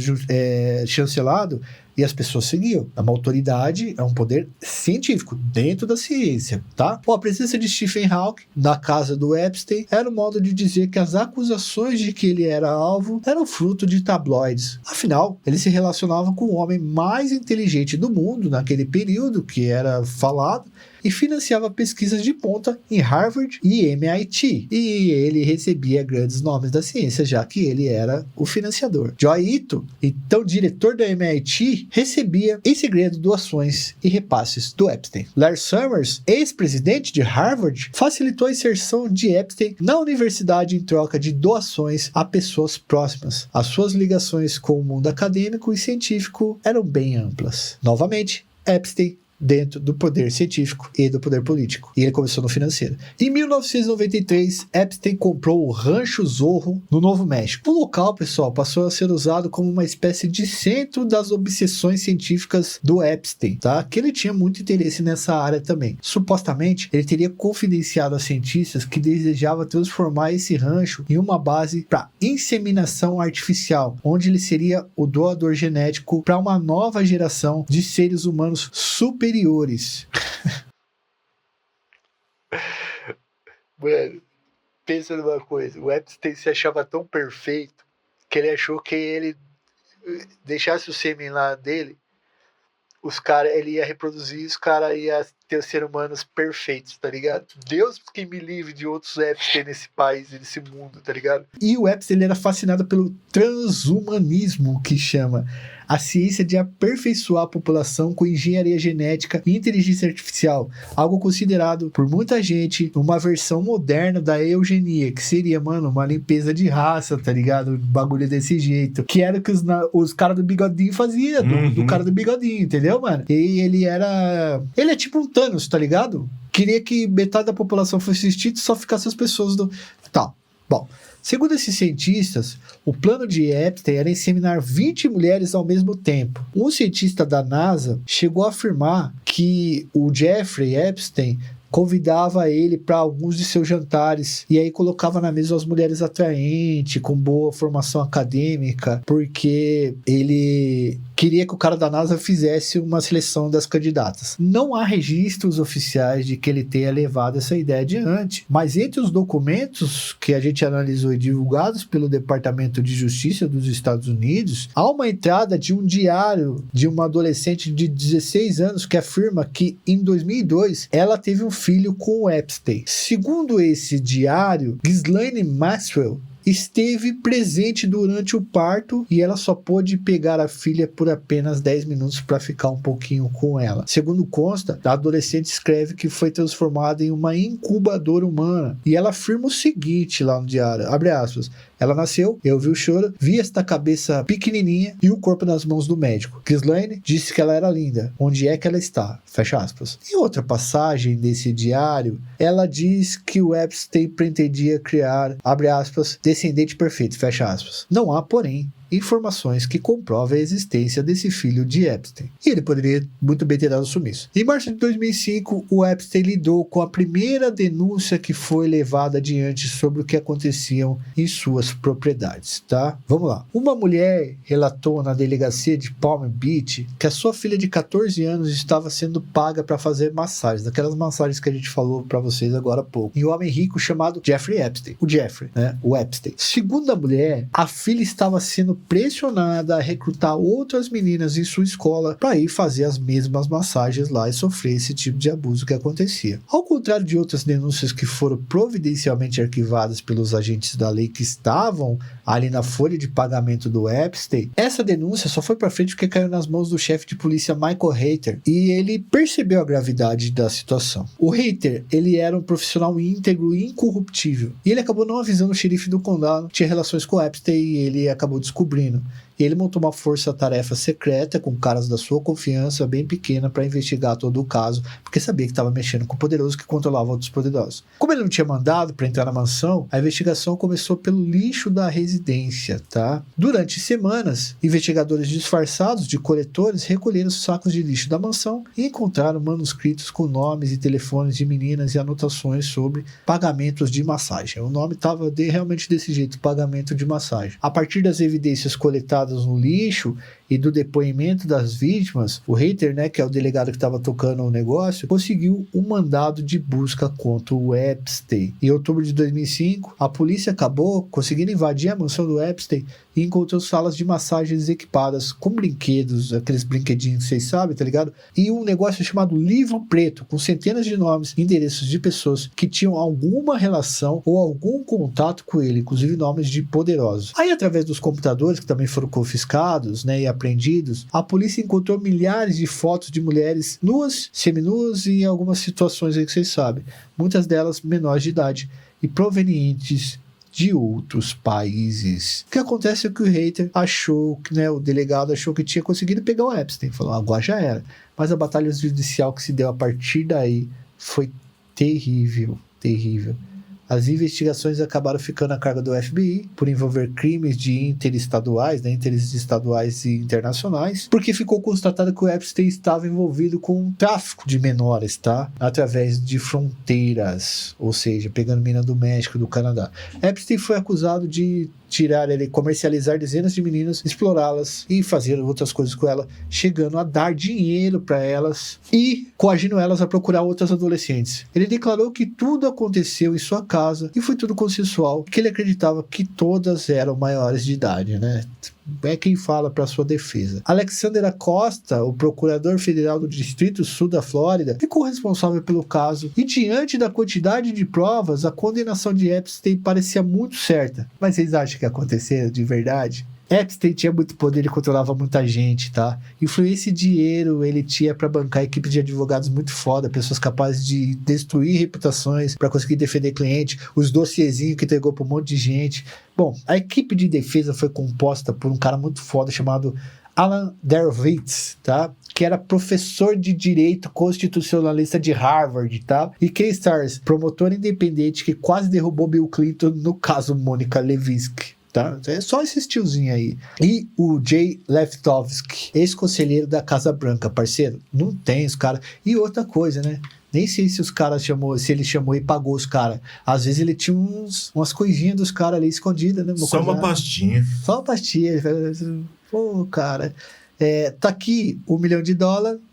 chancelado e as pessoas seguiam. É uma autoridade, é um poder científico dentro da ciência, tá? Bom, a presença de Stephen Hawking na casa do Epstein era um modo de dizer que as acusações de que ele era alvo eram fruto de tabloides. Afinal, ele se relacionava com o homem mais inteligente do mundo naquele período que era falado e financiava pesquisas de ponta em Harvard e MIT. E ele recebia grandes nomes da ciência, já que ele era o financiador. Joy Ito, então diretor da MIT, recebia em segredo doações e repasses do Epstein. Larry Summers, ex-presidente de Harvard, facilitou a inserção de Epstein na universidade em troca de doações a pessoas próximas. As suas ligações com o mundo acadêmico e científico eram bem amplas. Novamente, Epstein dentro do poder científico e do poder político. E ele começou no financeiro. Em 1993, Epstein comprou o Rancho Zorro, no Novo México. O local, pessoal, passou a ser usado como uma espécie de centro das obsessões científicas do Epstein, tá? Que ele tinha muito interesse nessa área também. Supostamente, ele teria confidenciado a cientistas que desejava transformar esse rancho em uma base para inseminação artificial, onde ele seria o doador genético para uma nova geração de seres humanos superiores. Mano, pensa numa coisa. O Epstein se achava tão perfeito que ele achou que ele deixasse o sêmen lá dele, ele ia reproduzir, os caras iam ter seres humanos perfeitos, tá ligado? Deus que me livre de outros Epstein nesse país e nesse mundo, tá ligado? E o Epstein, ele era fascinado pelo transhumanismo, que chama a ciência de aperfeiçoar a população com engenharia genética e inteligência artificial, algo considerado por muita gente uma versão moderna da eugenia, que seria, mano, uma limpeza de raça, tá ligado? Um bagulho desse jeito, que era o que os caras do bigodinho faziam, do cara do bigodinho, entendeu, mano? E ele é tipo um Thanos, tá ligado? Queria que metade da população fosse extinta e só ficasse as pessoas do... Tá, bom... Segundo esses cientistas, o plano de Epstein era inseminar 20 mulheres ao mesmo tempo. Um cientista da NASA chegou a afirmar que o Jeffrey Epstein convidava ele para alguns de seus jantares e aí colocava na mesa as mulheres atraentes, com boa formação acadêmica, porque ele queria que o cara da NASA fizesse uma seleção das candidatas. Não há registros oficiais de que ele tenha levado essa ideia adiante, mas entre os documentos que a gente analisou e divulgados pelo Departamento de Justiça dos Estados Unidos, há uma entrada de um diário de uma adolescente de 16 anos que afirma que em 2002 ela teve um filho com o Epstein. Segundo esse diário, Ghislaine Maxwell esteve presente durante o parto e ela só pôde pegar a filha por apenas 10 minutos para ficar um pouquinho com ela. Segundo consta, a adolescente escreve que foi transformada em uma incubadora humana e ela afirma o seguinte lá no diário, abre aspas, ela nasceu, eu vi o choro, vi esta cabeça pequenininha e o corpo nas mãos do médico. Ghislaine disse que ela era linda. Onde é que ela está? Fecha aspas. Em outra passagem desse diário, ela diz que o Epstein pretendia criar, abre aspas, descendente perfeito, fecha aspas. Não há, porém, informações que comprovem a existência desse filho de Epstein. E ele poderia muito bem ter dado sumiço. Em março de 2005, o Epstein lidou com a primeira denúncia que foi levada adiante sobre o que aconteciam em suas propriedades, tá? Vamos lá. Uma mulher relatou na delegacia de Palm Beach que a sua filha de 14 anos estava sendo paga para fazer massagens, daquelas massagens que a gente falou para vocês agora há pouco, em um homem rico chamado Jeffrey Epstein. O Jeffrey, né? O Epstein. Segundo a mulher, a filha estava sendo pressionada a recrutar outras meninas em sua escola para ir fazer as mesmas massagens lá e sofrer esse tipo de abuso que acontecia. Ao contrário de outras denúncias que foram providencialmente arquivadas pelos agentes da lei que estavam ali na folha de pagamento do Epstein, essa denúncia só foi para frente porque caiu nas mãos do chefe de polícia Michael Reiter e ele percebeu a gravidade da situação. O Reiter, ele era um profissional íntegro e incorruptível e ele acabou não avisando o xerife do condado que tinha relações com o Epstein e ele acabou descobrindo. E ele montou uma força-tarefa secreta com caras da sua confiança bem pequena para investigar todo o caso, porque sabia que estava mexendo com o poderoso que controlava outros poderosos. Como ele não tinha mandado para entrar na mansão, a investigação começou pelo lixo da residência, tá? Durante semanas, investigadores disfarçados de coletores recolheram os sacos de lixo da mansão e encontraram manuscritos com nomes e telefones de meninas e anotações sobre pagamentos de massagem. O nome estava realmente desse jeito, pagamento de massagem. A partir das evidências coletadas no lixo e do depoimento das vítimas, o Reiter, né, que é o delegado que estava tocando o negócio, conseguiu um mandado de busca contra o Epstein. Em outubro de 2005, a polícia acabou conseguindo invadir a mansão do Epstein e encontrou salas de massagens equipadas com brinquedos, aqueles brinquedinhos que vocês sabem, tá ligado? E um negócio chamado livro preto, com centenas de nomes e endereços de pessoas que tinham alguma relação ou algum contato com ele, inclusive nomes de poderosos. Aí, através dos computadores, que também foram confiscados, né, e apreendidos, a polícia encontrou milhares de fotos de mulheres nuas, seminuas e em algumas situações aí que vocês sabem, muitas delas menores de idade e provenientes de outros países. O que acontece é que o Reiter achou, né, o delegado achou que tinha conseguido pegar o Epstein, falou, agora já era. Mas a batalha judicial que se deu a partir daí foi terrível, terrível. As investigações acabaram ficando a cargo do FBI por envolver crimes de interestaduais, né, interesses estaduais e internacionais, porque ficou constatado que o Epstein estava envolvido com tráfico de menores, tá? Através de fronteiras, ou seja, pegando mina do México, do Canadá. Epstein foi acusado de comercializar dezenas de meninas, explorá-las e fazer outras coisas com elas, chegando a dar dinheiro para elas e coagindo elas a procurar outras adolescentes. Ele declarou que tudo aconteceu em sua casa e foi tudo consensual, que ele acreditava que todas eram maiores de idade, né? é quem fala para sua defesa. Alexander Acosta, o procurador federal do Distrito Sul da Flórida, ficou responsável pelo caso e, diante da quantidade de provas, a condenação de Epstein parecia muito certa. Mas vocês acham que aconteceu de verdade? Epstein tinha muito poder e controlava muita gente, tá? Influência e dinheiro ele tinha pra bancar equipe de advogados muito foda, pessoas capazes de destruir reputações pra conseguir defender cliente, os dossiezinhos que entregou pra um monte de gente. Bom, a equipe de defesa foi composta por um cara muito foda chamado Alan Dershowitz, tá? Que era professor de direito constitucionalista de Harvard, tá? E Kay Starrs, promotor independente que quase derrubou Bill Clinton no caso Monica Lewinsky. Tá? É só esse tiozinho aí. E o Jay Leftovsky, ex-conselheiro da Casa Branca, parceiro. Não tem os caras. E outra coisa, né? Nem sei se os caras chamou, se ele chamou e pagou os caras. Às vezes ele tinha umas coisinhas dos caras ali escondidas, né? Só uma pastinha. Só uma pastinha. Pô, cara. Tá aqui $1 milhão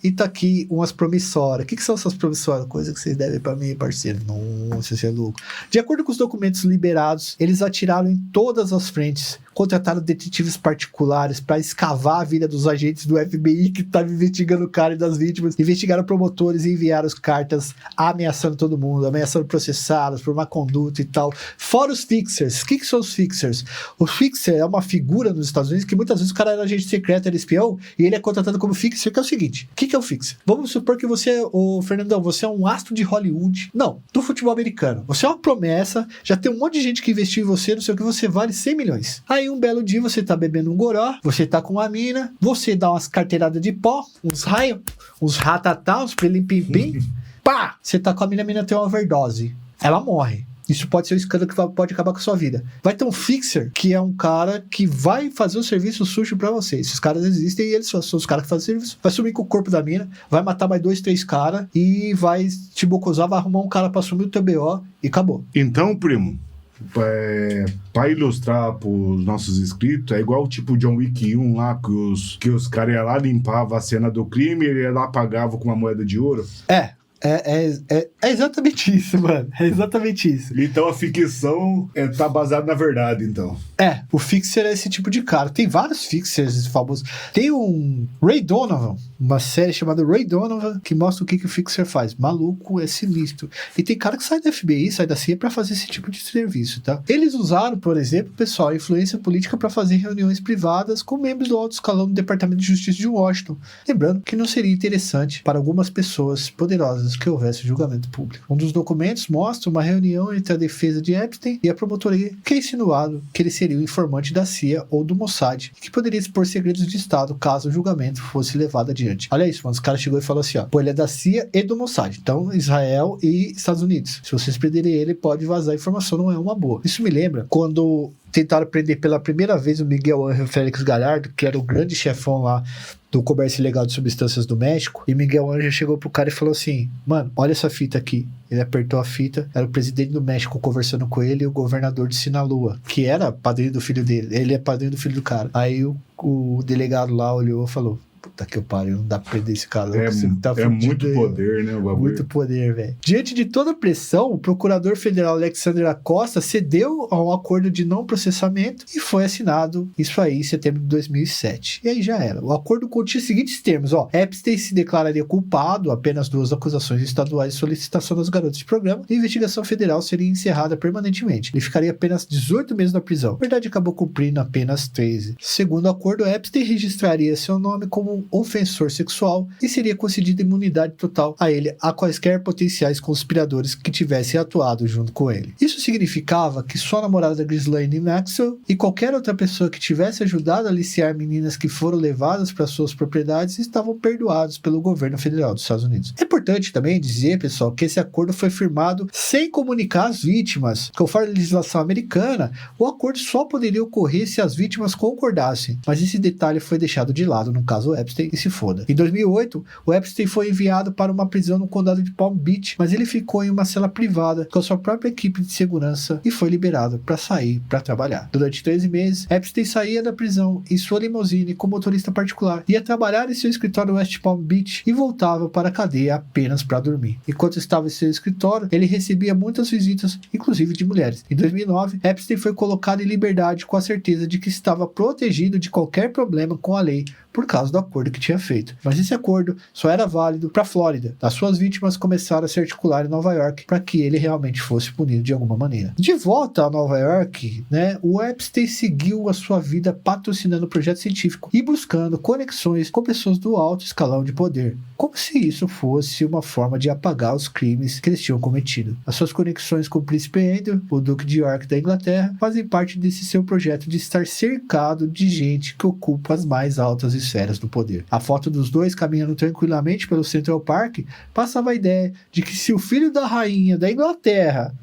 e tá aqui umas promissórias. O que são essas promissórias? Coisa que vocês devem pra mim, parceiro. Nossa, você é louco. De acordo com os documentos liberados, eles atiraram em todas as frentes. Contrataram detetives particulares para escavar a vida dos agentes do FBI que estavam investigando o cara e das vítimas. Investigaram promotores e enviaram as cartas ameaçando todo mundo, ameaçando processados por má conduta e tal. Fora os fixers. O que são os fixers? O fixer é uma figura nos Estados Unidos que muitas vezes o cara era agente secreto, era espião, e ele é contratado como fixer, que é o seguinte. O que é o fixer? Vamos supor que você, Fernandão, você é um astro de Hollywood. Não, do futebol americano. Você é uma promessa, já tem um monte de gente que investiu em você, não sei o que, você vale 100 milhões. Aí um belo dia você tá bebendo um goró, você tá com uma mina, você dá umas carteiradas de pó, uns raios, uns ratatá, uns pilim-pim-pim, pá! Você tá com a mina tem uma overdose. Ela morre. Isso pode ser um escândalo que pode acabar com a sua vida. Vai ter um fixer, que é um cara que vai fazer o serviço sujo pra você. Esses caras existem e eles são os caras que fazem o serviço. Vai sumir com o corpo da mina, vai matar mais 2, 3 caras e vai te bocosar, vai arrumar um cara pra assumir o teu BO e acabou. Então, primo, para ilustrar pros nossos inscritos, é igual o tipo John Wick 1 lá, que os caras iam lá, limpavam a cena do crime e ele ia lá, pagava com uma moeda de ouro. É exatamente isso, mano. É exatamente isso. Então a ficção tá baseada na verdade, então. O fixer é esse tipo de cara. Tem vários fixers famosos. Tem um Ray Donovan, uma série chamada Ray Donovan, que mostra o que o fixer faz. Maluco, é sinistro. E tem cara que sai da FBI, sai da CIA pra fazer esse tipo de serviço, tá? Eles usaram, por exemplo, pessoal, a influência política pra fazer reuniões privadas com membros do alto escalão do Departamento de Justiça de Washington. Lembrando que não seria interessante para algumas pessoas poderosas que houvesse julgamento público. Um dos documentos mostra uma reunião entre a defesa de Epstein e a promotoria, que é insinuado que ele seria o informante da CIA ou do Mossad, que poderia expor segredos de Estado caso o julgamento fosse levado adiante. Olha isso, mano, os caras chegou e falou assim, ele é da CIA e do Mossad, então Israel e Estados Unidos. Se vocês prenderem ele, pode vazar a informação, não é uma boa. Isso me lembra quando tentaram prender pela primeira vez o Miguel Ángel Félix Gallardo, que era o grande chefão lá do comércio ilegal de substâncias do México, e Miguel Ángel chegou pro cara e falou assim, mano, olha essa fita aqui. Ele apertou a fita, era o presidente do México conversando com ele e o governador de Sinaloa, que era padrinho do filho dele, ele é padrinho do filho do cara. Aí o delegado lá olhou e falou, puta que pariu, não dá pra perder esse cara. É muito poder, né? O bagulho. Muito poder, velho. Diante de toda a pressão, o procurador federal Alexander Acosta cedeu a um acordo de não processamento e foi assinado isso aí em setembro de 2007. E aí já era. O acordo continha os seguintes termos, Epstein se declararia culpado, apenas 2 acusações estaduais de solicitação das garotas de programa, e a investigação federal seria encerrada permanentemente. Ele ficaria apenas 18 meses na prisão. Na verdade, acabou cumprindo apenas 13. Segundo o acordo, Epstein registraria seu nome como um ofensor sexual e seria concedida imunidade total a ele a quaisquer potenciais conspiradores que tivessem atuado junto com ele. Isso significava que sua namorada Ghislaine Maxwell e qualquer outra pessoa que tivesse ajudado a aliciar meninas que foram levadas para suas propriedades estavam perdoados pelo governo federal dos Estados Unidos. É importante também dizer, pessoal, que esse acordo foi firmado sem comunicar as vítimas. Conforme a legislação americana, o acordo só poderia ocorrer se as vítimas concordassem, mas esse detalhe foi deixado de lado no caso Epstein e se foda. Em 2008, o Epstein foi enviado para uma prisão no condado de Palm Beach, mas ele ficou em uma cela privada com a sua própria equipe de segurança e foi liberado para sair para trabalhar. Durante 13 meses, Epstein saía da prisão em sua limusine com motorista particular, ia trabalhar em seu escritório no West Palm Beach e voltava para a cadeia apenas para dormir. Enquanto estava em seu escritório, ele recebia muitas visitas, inclusive de mulheres. Em 2009, Epstein foi colocado em liberdade com a certeza de que estava protegido de qualquer problema com a lei por causa do acordo que tinha feito. Mas esse acordo só era válido para a Flórida. As suas vítimas começaram a se articular em Nova York para que ele realmente fosse punido de alguma maneira. De volta a Nova York, o Epstein seguiu a sua vida patrocinando o projeto científico e buscando conexões com pessoas do alto escalão de poder, como se isso fosse uma forma de apagar os crimes que eles tinham cometido. As suas conexões com o príncipe Andrew, o duque de York da Inglaterra, fazem parte desse seu projeto de estar cercado de gente que ocupa as mais altas esferas do poder. A foto dos dois caminhando tranquilamente pelo Central Park passava a ideia de que se o filho da rainha da Inglaterra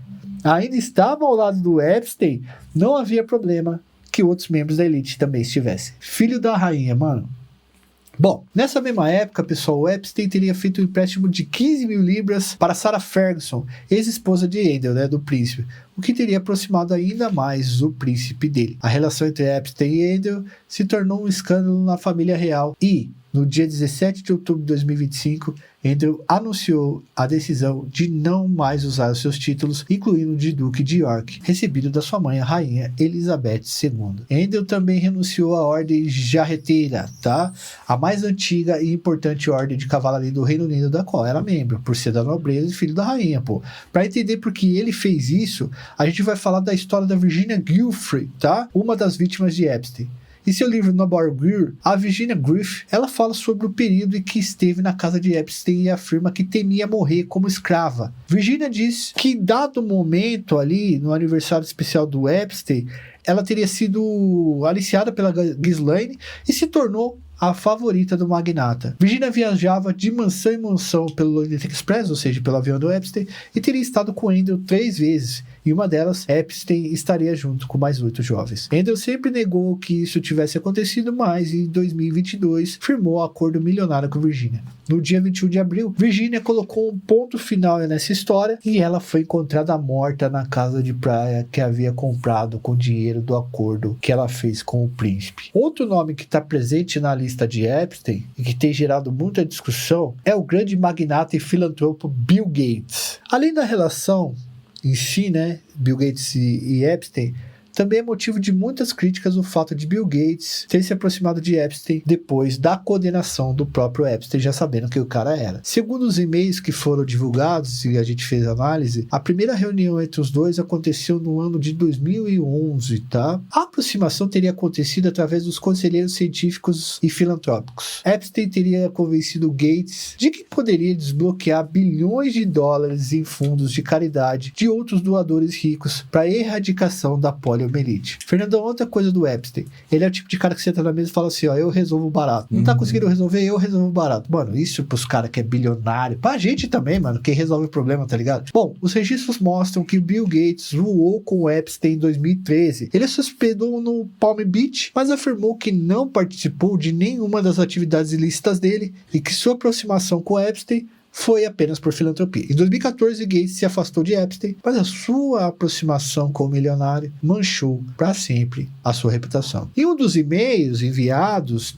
ainda estava ao lado do Epstein, não havia problema que outros membros da elite também estivessem. Filho da rainha, mano. Bom, nessa mesma época, pessoal, o Epstein teria feito um empréstimo de 15 mil libras para Sarah Ferguson, ex-esposa de Andrew, do príncipe, o que teria aproximado ainda mais o príncipe dele. A relação entre Epstein e Andrew se tornou um escândalo na família real e, no dia 17 de outubro de 2025, Andrew anunciou a decisão de não mais usar os seus títulos, incluindo o de Duque de York, recebido da sua mãe, a rainha Elizabeth II. Andrew também renunciou à ordem jarreteira, a mais antiga e importante ordem de cavalaria do Reino Unido, da qual era membro, por ser da nobreza e filho da rainha, Para entender por que ele fez isso, a gente vai falar da história da Virginia Giuffre, uma das vítimas de Epstein. Em seu livro Nobel Greer, a Virginia Griff, ela fala sobre o período em que esteve na casa de Epstein e afirma que temia morrer como escrava. Virginia diz que, dado momento ali, no aniversário especial do Epstein, ela teria sido aliciada pela Ghislaine e se tornou a favorita do magnata. Virginia viajava de mansão em mansão pelo Lolita Express, ou seja, pelo avião do Epstein, e teria estado com Andrew 3 vezes. Em uma delas, Epstein estaria junto com mais 8 jovens. Andrew sempre negou que isso tivesse acontecido, mas em 2022 firmou um acordo milionário com Virginia. No dia 21 de abril, Virginia colocou um ponto final nessa história e ela foi encontrada morta na casa de praia que havia comprado com dinheiro do acordo que ela fez com o príncipe. Outro nome que está presente na lista de Epstein e que tem gerado muita discussão é o grande magnata e filantropo Bill Gates. Além da relação em si, Bill Gates e Epstein, também é motivo de muitas críticas o fato de Bill Gates ter se aproximado de Epstein depois da condenação do próprio Epstein, já sabendo que o cara era. Segundo os e-mails que foram divulgados e a gente fez análise, a primeira reunião entre os dois aconteceu no ano de 2011, A aproximação teria acontecido através dos conselheiros científicos e filantrópicos. Epstein teria convencido Gates de que poderia desbloquear bilhões de dólares em fundos de caridade de outros doadores ricos para a erradicação da poliomielite. Fernandão, outra coisa do Epstein, ele é o tipo de cara que senta na mesa e fala assim, eu resolvo barato. Não tá conseguindo resolver, eu resolvo barato. Mano, isso pros caras que é bilionário, pra gente também, mano, quem resolve o problema, tá ligado? Bom, os registros mostram que Bill Gates voou com o Epstein em 2013. Ele se hospedou no Palm Beach, mas afirmou que não participou de nenhuma das atividades ilícitas dele e que sua aproximação com Epstein foi apenas por filantropia. Em 2014, Gates se afastou de Epstein, mas a sua aproximação com o milionário manchou para sempre a sua reputação. Em um dos e-mails enviados,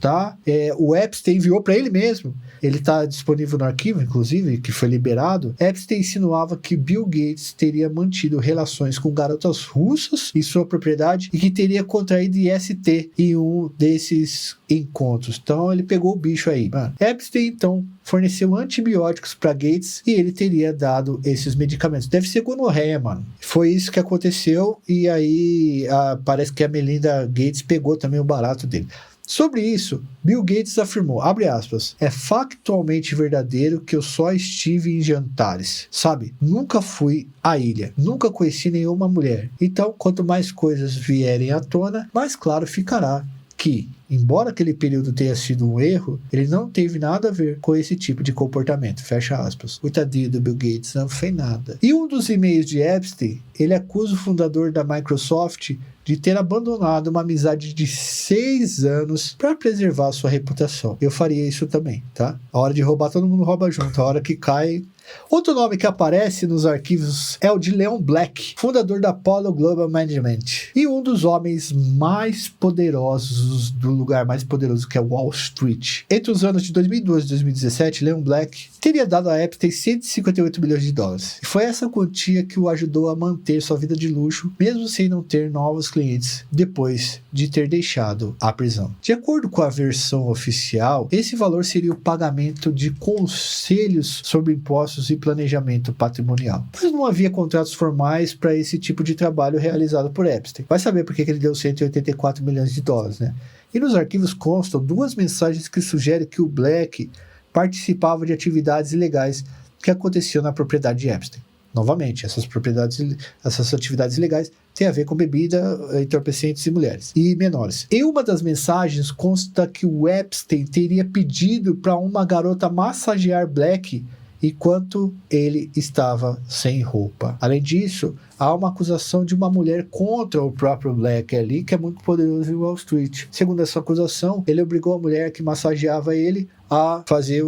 o Epstein enviou para ele mesmo. Ele está disponível no arquivo, inclusive, que foi liberado. Epstein insinuava que Bill Gates teria mantido relações com garotas russas em sua propriedade e que teria contraído IST em um desses encontros. Então, ele pegou o bicho aí, mano. Epstein, então, forneceu antibióticos para Gates e ele teria dado esses medicamentos. Deve ser gonorreia, mano. Foi isso que aconteceu e aí parece que a Melinda Gates pegou também o barato dele. Sobre isso, Bill Gates afirmou, abre aspas, é factualmente verdadeiro que eu só estive em jantares, sabe? Nunca fui à ilha, nunca conheci nenhuma mulher. Então, quanto mais coisas vierem à tona, mais claro ficará que, embora aquele período tenha sido um erro, ele não teve nada a ver com esse tipo de comportamento, fecha aspas. Coitadinho do Bill Gates, não fez nada. E um dos e-mails de Epstein, ele acusa o fundador da Microsoft de ter abandonado uma amizade de 6 anos para preservar sua reputação. Eu faria isso também, tá? A hora de roubar, todo mundo rouba junto. A hora que cai... Outro nome que aparece nos arquivos é o de Leon Black, fundador da Apollo Global Management e um dos homens mais poderosos do lugar mais poderoso, que é Wall Street. Entre os anos de 2012 e 2017, Leon Black teria dado a Epstein 158 milhões de dólares. E foi essa quantia que o ajudou a manter sua vida de luxo, mesmo sem não ter novos clientes, depois de ter deixado a prisão. De acordo com a versão oficial, esse valor seria o pagamento de conselhos sobre impostos e planejamento patrimonial. Mas não havia contratos formais para esse tipo de trabalho realizado por Epstein. Vai saber por que ele deu 184 milhões de dólares, né? E nos arquivos constam 2 mensagens que sugerem que o Black participava de atividades ilegais que aconteciam na propriedade de Epstein. Novamente, essas atividades ilegais têm a ver com bebida, entorpecentes e mulheres e menores. Em uma das mensagens consta que o Epstein teria pedido para uma garota massagear Black enquanto ele estava sem roupa. Além disso, há uma acusação de uma mulher contra o próprio Black ali, que é muito poderoso em Wall Street. Segundo essa acusação, ele obrigou a mulher que massageava ele a fazer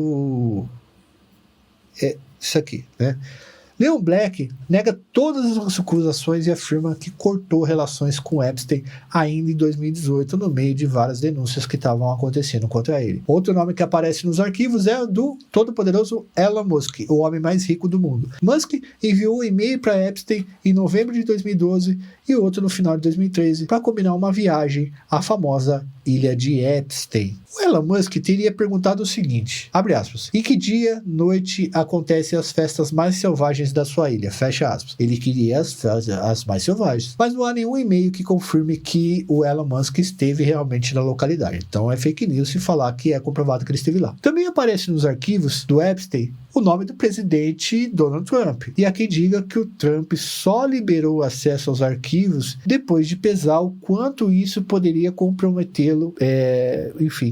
isso aqui, né? Leon Black nega todas as acusações e afirma que cortou relações com Epstein ainda em 2018, no meio de várias denúncias que estavam acontecendo contra ele. Outro nome que aparece nos arquivos é o do todo-poderoso Elon Musk, o homem mais rico do mundo. Musk enviou um e-mail para Epstein em novembro de 2012 e outro no final de 2013 para combinar uma viagem à famosa ilha de Epstein. O Elon Musk teria perguntado o seguinte, abre aspas, em que dia, noite, acontecem as festas mais selvagens da sua ilha, fecha aspas. Ele queria as mais selvagens, mas não há nenhum e-mail que confirme que o Elon Musk esteve realmente na localidade. Então é fake news se falar que é comprovado que ele esteve lá. Também aparece nos arquivos do Epstein o nome do presidente Donald Trump. E há quem diga que o Trump só liberou acesso aos arquivos depois de pesar o quanto isso poderia comprometê-lo,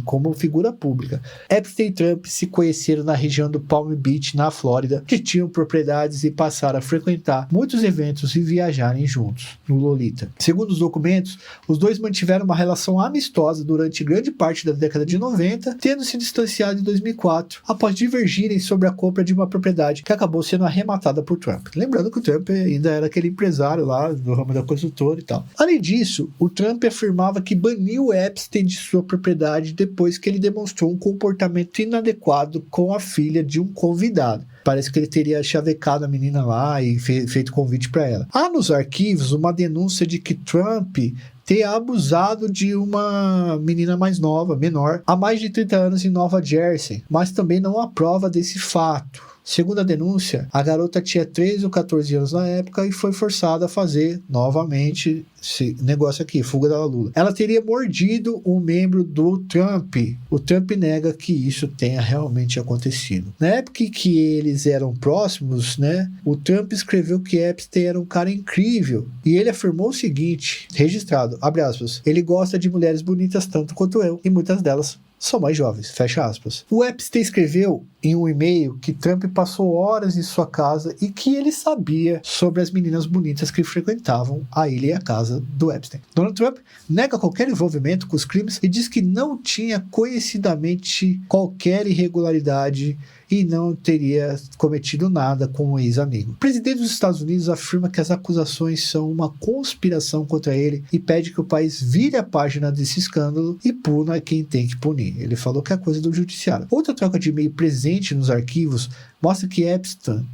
como figura pública. Epstein e Trump se conheceram na região do Palm Beach, na Flórida, que tinham propriedades e passaram a frequentar muitos eventos e viajarem juntos no Lolita. Segundo os documentos, os dois mantiveram uma relação amistosa durante grande parte da década de 90, tendo se distanciado em 2004, após divergirem sobre a compra de uma propriedade que acabou sendo arrematada por Trump. Lembrando que o Trump ainda era aquele empresário lá do ramo da construtora e tal. Além disso, o Trump afirmava que baniu Epstein de sua propriedade depois que ele demonstrou um comportamento inadequado com a filha de um convidado. Parece que ele teria chavecado a menina lá e feito convite para ela. Há nos arquivos uma denúncia de que Trump ter abusado de uma menina mais nova, menor, há mais de 30 anos em Nova Jersey, mas também não há prova desse fato. Segundo a denúncia, a garota tinha 13 ou 14 anos na época e foi forçada a fazer novamente esse negócio aqui, fuga da Lula. Ela teria mordido um membro do Trump. O Trump nega que isso tenha realmente acontecido. Na época que eles eram próximos, né, o Trump escreveu que Epstein era um cara incrível e ele afirmou o seguinte, registrado, abre aspas, ele gosta de mulheres bonitas tanto quanto eu e muitas delas são mais jovens, fecha aspas. O Epstein escreveu em um e-mail que Trump passou horas em sua casa e que ele sabia sobre as meninas bonitas que frequentavam a ilha e a casa do Epstein. Donald Trump nega qualquer envolvimento com os crimes e diz que não tinha conhecidamente qualquer irregularidade e não teria cometido nada com o ex-amigo. O presidente dos Estados Unidos afirma que as acusações são uma conspiração contra ele e pede que o país vire a página desse escândalo e puna quem tem que punir. Ele falou que é coisa do judiciário. Outra troca de e-mail presente nos arquivos mostra que Epstein,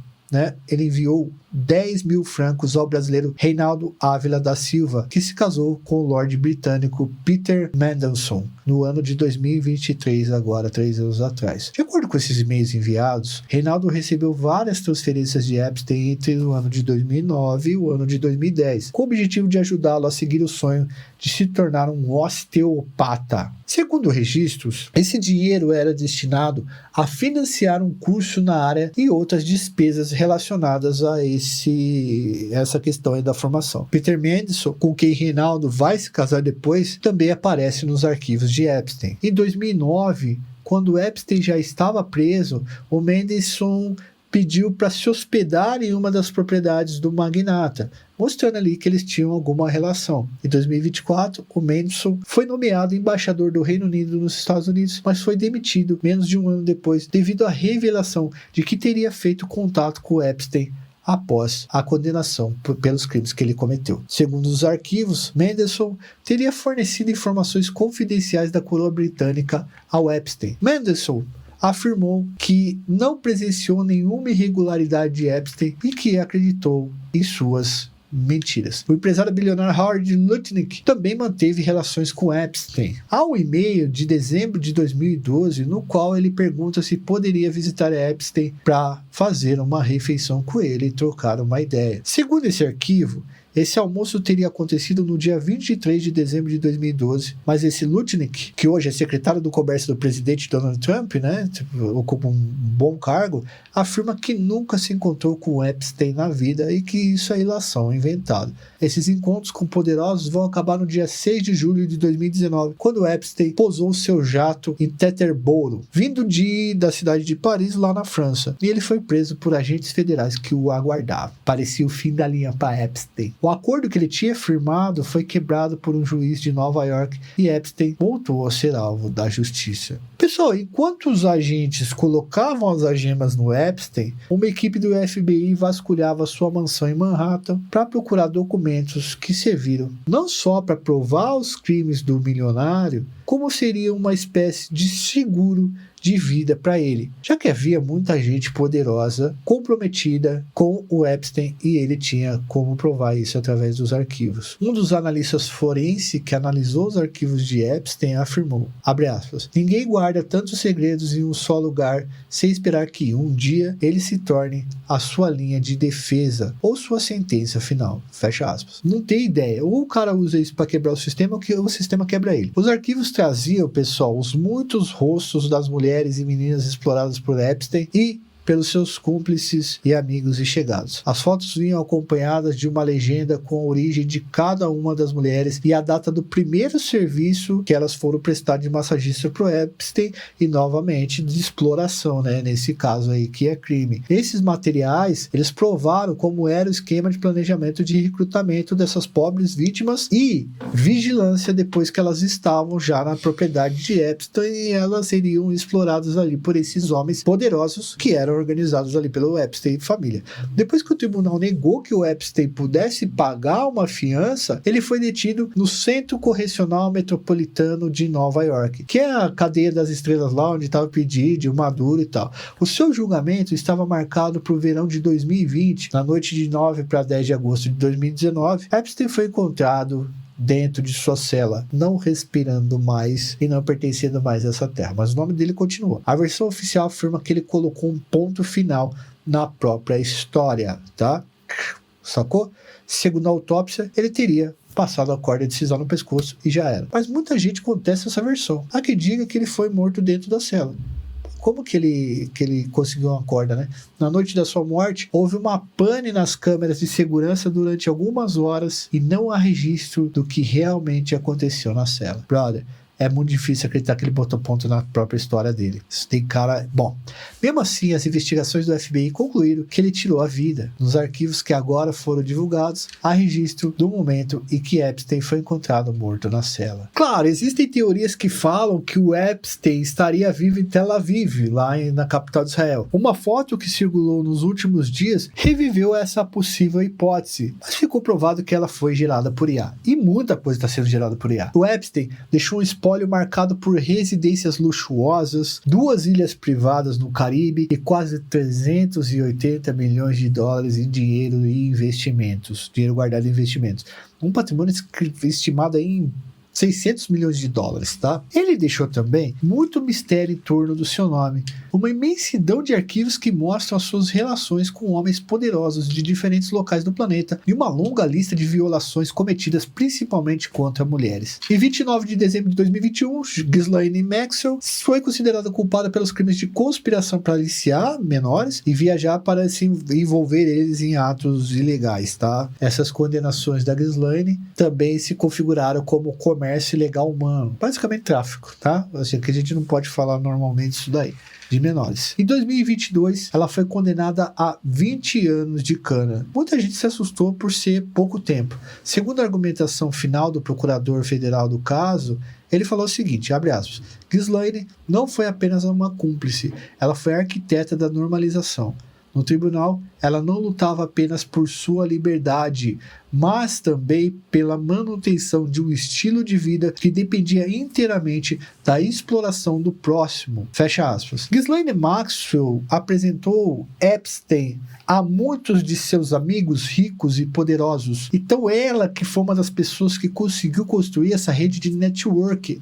ele enviou 10 mil francos ao brasileiro Reinaldo Ávila da Silva, que se casou com o lord britânico Peter Mandelson no ano de 2023, agora 3 anos atrás. De acordo com esses e-mails enviados, Reinaldo recebeu várias transferências de Epstein entre o ano de 2009 e o ano de 2010, com o objetivo de ajudá-lo a seguir o sonho de se tornar um osteopata. Segundo registros, esse dinheiro era destinado a financiar um curso na área e outras despesas relacionadas a essa questão aí da formação. Peter Mandelson, com quem Reinaldo vai se casar depois, também aparece nos arquivos de Epstein. Em 2009, quando Epstein já estava preso, o Mandelson pediu para se hospedar em uma das propriedades do magnata, mostrando ali que eles tinham alguma relação. Em 2024, o Manson foi nomeado embaixador do Reino Unido nos Estados Unidos, mas foi demitido menos de um ano depois, devido à revelação de que teria feito contato com Epstein após a condenação pelos crimes que ele cometeu. Segundo os arquivos, Mandelson teria fornecido informações confidenciais da coroa britânica ao Epstein. Mandelson afirmou que não presenciou nenhuma irregularidade de Epstein e que acreditou em suas mentiras. O empresário bilionário Howard Lutnick também manteve relações com Epstein. Há um e-mail de dezembro de 2012 no qual ele pergunta se poderia visitar Epstein para fazer uma refeição com ele e trocar uma ideia. Segundo esse arquivo, esse almoço teria acontecido no dia 23 de dezembro de 2012, mas esse Lutnick, que hoje é secretário do comércio do presidente Donald Trump, né, ocupa um bom cargo, afirma que nunca se encontrou com Epstein na vida e que isso é ilação, inventado. Esses encontros com poderosos vão acabar no dia 6 de julho de 2019, quando Epstein pousou seu jato em Teterboro, vindo da cidade de Paris, lá na França, e ele foi preso por agentes federais que o aguardavam. Parecia o fim da linha para Epstein. O acordo que ele tinha firmado foi quebrado por um juiz de Nova York e Epstein voltou a ser alvo da justiça. Pessoal, enquanto os agentes colocavam as algemas no Epstein, uma equipe do FBI vasculhava sua mansão em Manhattan para procurar documentos que serviram não só para provar os crimes do milionário, como seria uma espécie de seguro de vida para ele, já que havia muita gente poderosa comprometida com o Epstein e ele tinha como provar isso através dos arquivos. Um dos analistas forense que analisou os arquivos de Epstein afirmou, abre aspas, ninguém guarda tantos segredos em um só lugar sem esperar que um dia ele se torne a sua linha de defesa ou sua sentença final, fecha aspas. Não tem ideia, ou o cara usa isso para quebrar o sistema ou que o sistema quebra ele. Os arquivos traziam, pessoal, os muitos rostos das mulheres e meninas exploradas por Epstein e pelos seus cúmplices e amigos e chegados. As fotos vinham acompanhadas de uma legenda com a origem de cada uma das mulheres e a data do primeiro serviço que elas foram prestar de massagista pro Epstein e novamente de exploração, né, nesse caso aí que é crime. Esses materiais, eles provaram como era o esquema de planejamento de recrutamento dessas pobres vítimas e vigilância depois que elas estavam já na propriedade de Epstein e elas seriam exploradas ali por esses homens poderosos que eram organizados ali pelo Epstein e família. Depois que o tribunal negou que o Epstein pudesse pagar uma fiança, ele foi detido no Centro Correcional Metropolitano de Nova York, que é a cadeia das estrelas lá onde estava o P.Diddy, o Maduro e tal. O seu julgamento estava marcado para o verão de 2020, na noite de 9 para 10 de agosto de 2019. Epstein foi encontrado dentro de sua cela, não respirando mais e não pertencendo mais a essa terra, mas o nome dele continua. A versão oficial afirma que ele colocou um ponto final na própria história, tá? Sacou? Segundo a autópsia, ele teria passado a corda de cisão no pescoço e já era. Mas muita gente contesta essa versão. Há que diga que ele foi morto dentro da cela. Como que ele conseguiu uma corda, né? Na noite da sua morte, houve uma pane nas câmeras de segurança durante algumas horas e não há registro do que realmente aconteceu na cela. Brother, é muito difícil acreditar que ele botou ponto na própria história dele. Isso tem cara... Bom, mesmo assim, as investigações do FBI concluíram que ele tirou a vida. Nos arquivos que agora foram divulgados, há registro do momento em que Epstein foi encontrado morto na cela. Claro, existem teorias que falam que o Epstein estaria vivo em Tel Aviv, lá na capital de Israel. Uma foto que circulou nos últimos dias reviveu essa possível hipótese, mas ficou provado que ela foi gerada por IA. E muita coisa está sendo gerada por IA. O Epstein deixou um espólio marcado por residências luxuosas, 2 ilhas privadas no Caribe e quase 380 milhões de dólares em dinheiro e investimentos, dinheiro guardado em investimentos. Um patrimônio estimado em 600 milhões de dólares, tá? Ele deixou também muito mistério em torno do seu nome, uma imensidão de arquivos que mostram as suas relações com homens poderosos de diferentes locais do planeta e uma longa lista de violações cometidas principalmente contra mulheres. Em 29 de dezembro de 2021, Ghislaine Maxwell foi considerada culpada pelos crimes de conspiração para aliciar menores e viajar para se envolver eles em atos ilegais, tá? Essas condenações da Ghislaine também se configuraram como comércio comércio ilegal humano. Basicamente tráfico, tá? Assim, que a gente não pode falar normalmente isso daí, de menores. Em 2022, ela foi condenada a 20 anos de cana. Muita gente se assustou por ser pouco tempo. Segundo a argumentação final do procurador federal do caso, ele falou o seguinte, abre aspas, Ghislaine não foi apenas uma cúmplice, ela foi a arquiteta da normalização. No tribunal, ela não lutava apenas por sua liberdade, mas também pela manutenção de um estilo de vida que dependia inteiramente da exploração do próximo. Fecha aspas. Ghislaine Maxwell apresentou Epstein a muitos de seus amigos ricos e poderosos. Então ela que foi uma das pessoas que conseguiu construir essa rede de network.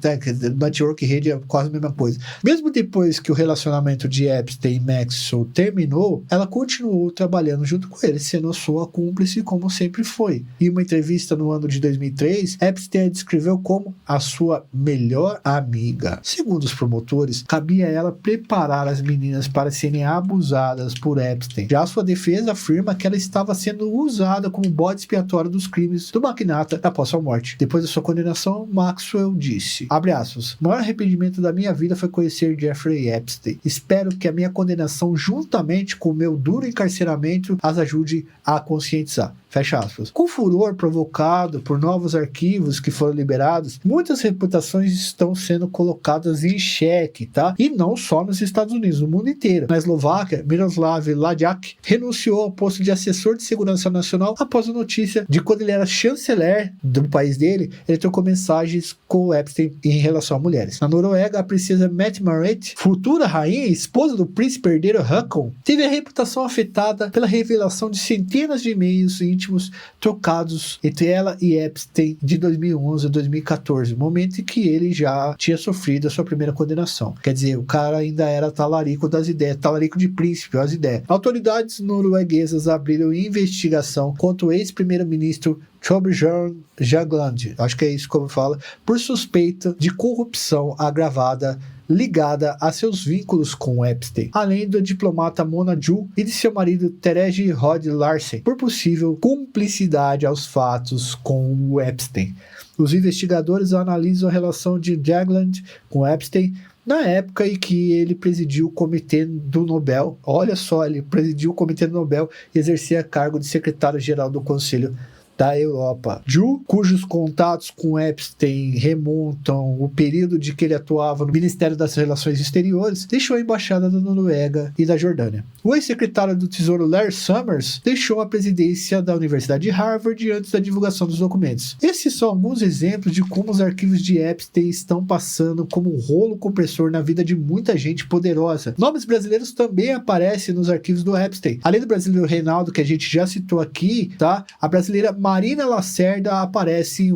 Network e rede é quase a mesma coisa. Mesmo depois que o relacionamento de Epstein e Maxwell terminou, ela continuou trabalhando junto com ele, sendo sua cúmplice como sempre foi. Em uma entrevista no ano de 2003, Epstein a descreveu como a sua melhor amiga. Segundo os promotores, cabia a ela preparar as meninas para serem abusadas por Epstein. Já sua defesa afirma que ela estava sendo usada como bode expiatório dos crimes do magnata após sua morte. Depois da sua condenação, Maxwell disse, abre aspas, o maior arrependimento da minha vida foi conhecer Jeffrey Epstein. Espero que a minha condenação, juntamente com o meu duro encarceramento, as ajude a conscientizar. Fecha aspas. Com o furor provocado por novos arquivos que foram liberados, muitas reputações estão sendo colocadas em xeque, tá? E não só nos Estados Unidos, no mundo inteiro. Na Eslováquia, Miroslav Lajčák renunciou ao posto de assessor de segurança nacional após a notícia de quando ele era chanceler do país dele, ele trocou mensagens com o Epstein em relação a mulheres. Na Noruega, a princesa Mette-Marit, futura rainha e esposa do príncipe herdeiro Håkon, teve a reputação afetada pela revelação de centenas de e-mails íntimos trocados entre ela e Epstein de 2011 a 2014, momento em que ele já tinha sofrido a sua primeira condenação. Quer dizer, o cara ainda era talarico das ideias, talarico de príncipe, as ideias. Autoridades norueguesas abriram investigação contra o ex-primeiro-ministro Thorbjørn Jagland, acho que é isso como fala, por suspeita de corrupção agravada ligada a seus vínculos com Epstein, além da diplomata Mona Juul e de seu marido Therese Rod Larsen, por possível cumplicidade aos fatos com o Epstein. Os investigadores analisam a relação de Jagland com Epstein na época em que ele presidiu o Comitê do Nobel. Olha só, ele presidiu o Comitê do Nobel e exercia cargo de secretário-geral do Conselho da Europa. Juul, cujos contatos com Epstein remontam o período de que ele atuava no Ministério das Relações Exteriores, deixou a embaixada da Noruega e da Jordânia. O ex-secretário do Tesouro Larry Summers deixou a presidência da Universidade de Harvard antes da divulgação dos documentos. Esses são alguns exemplos de como os arquivos de Epstein estão passando como um rolo compressor na vida de muita gente poderosa. Nomes brasileiros também aparecem nos arquivos do Epstein. Além do brasileiro Reinaldo, que a gente já citou aqui, tá? A brasileira Marina Lacerda aparece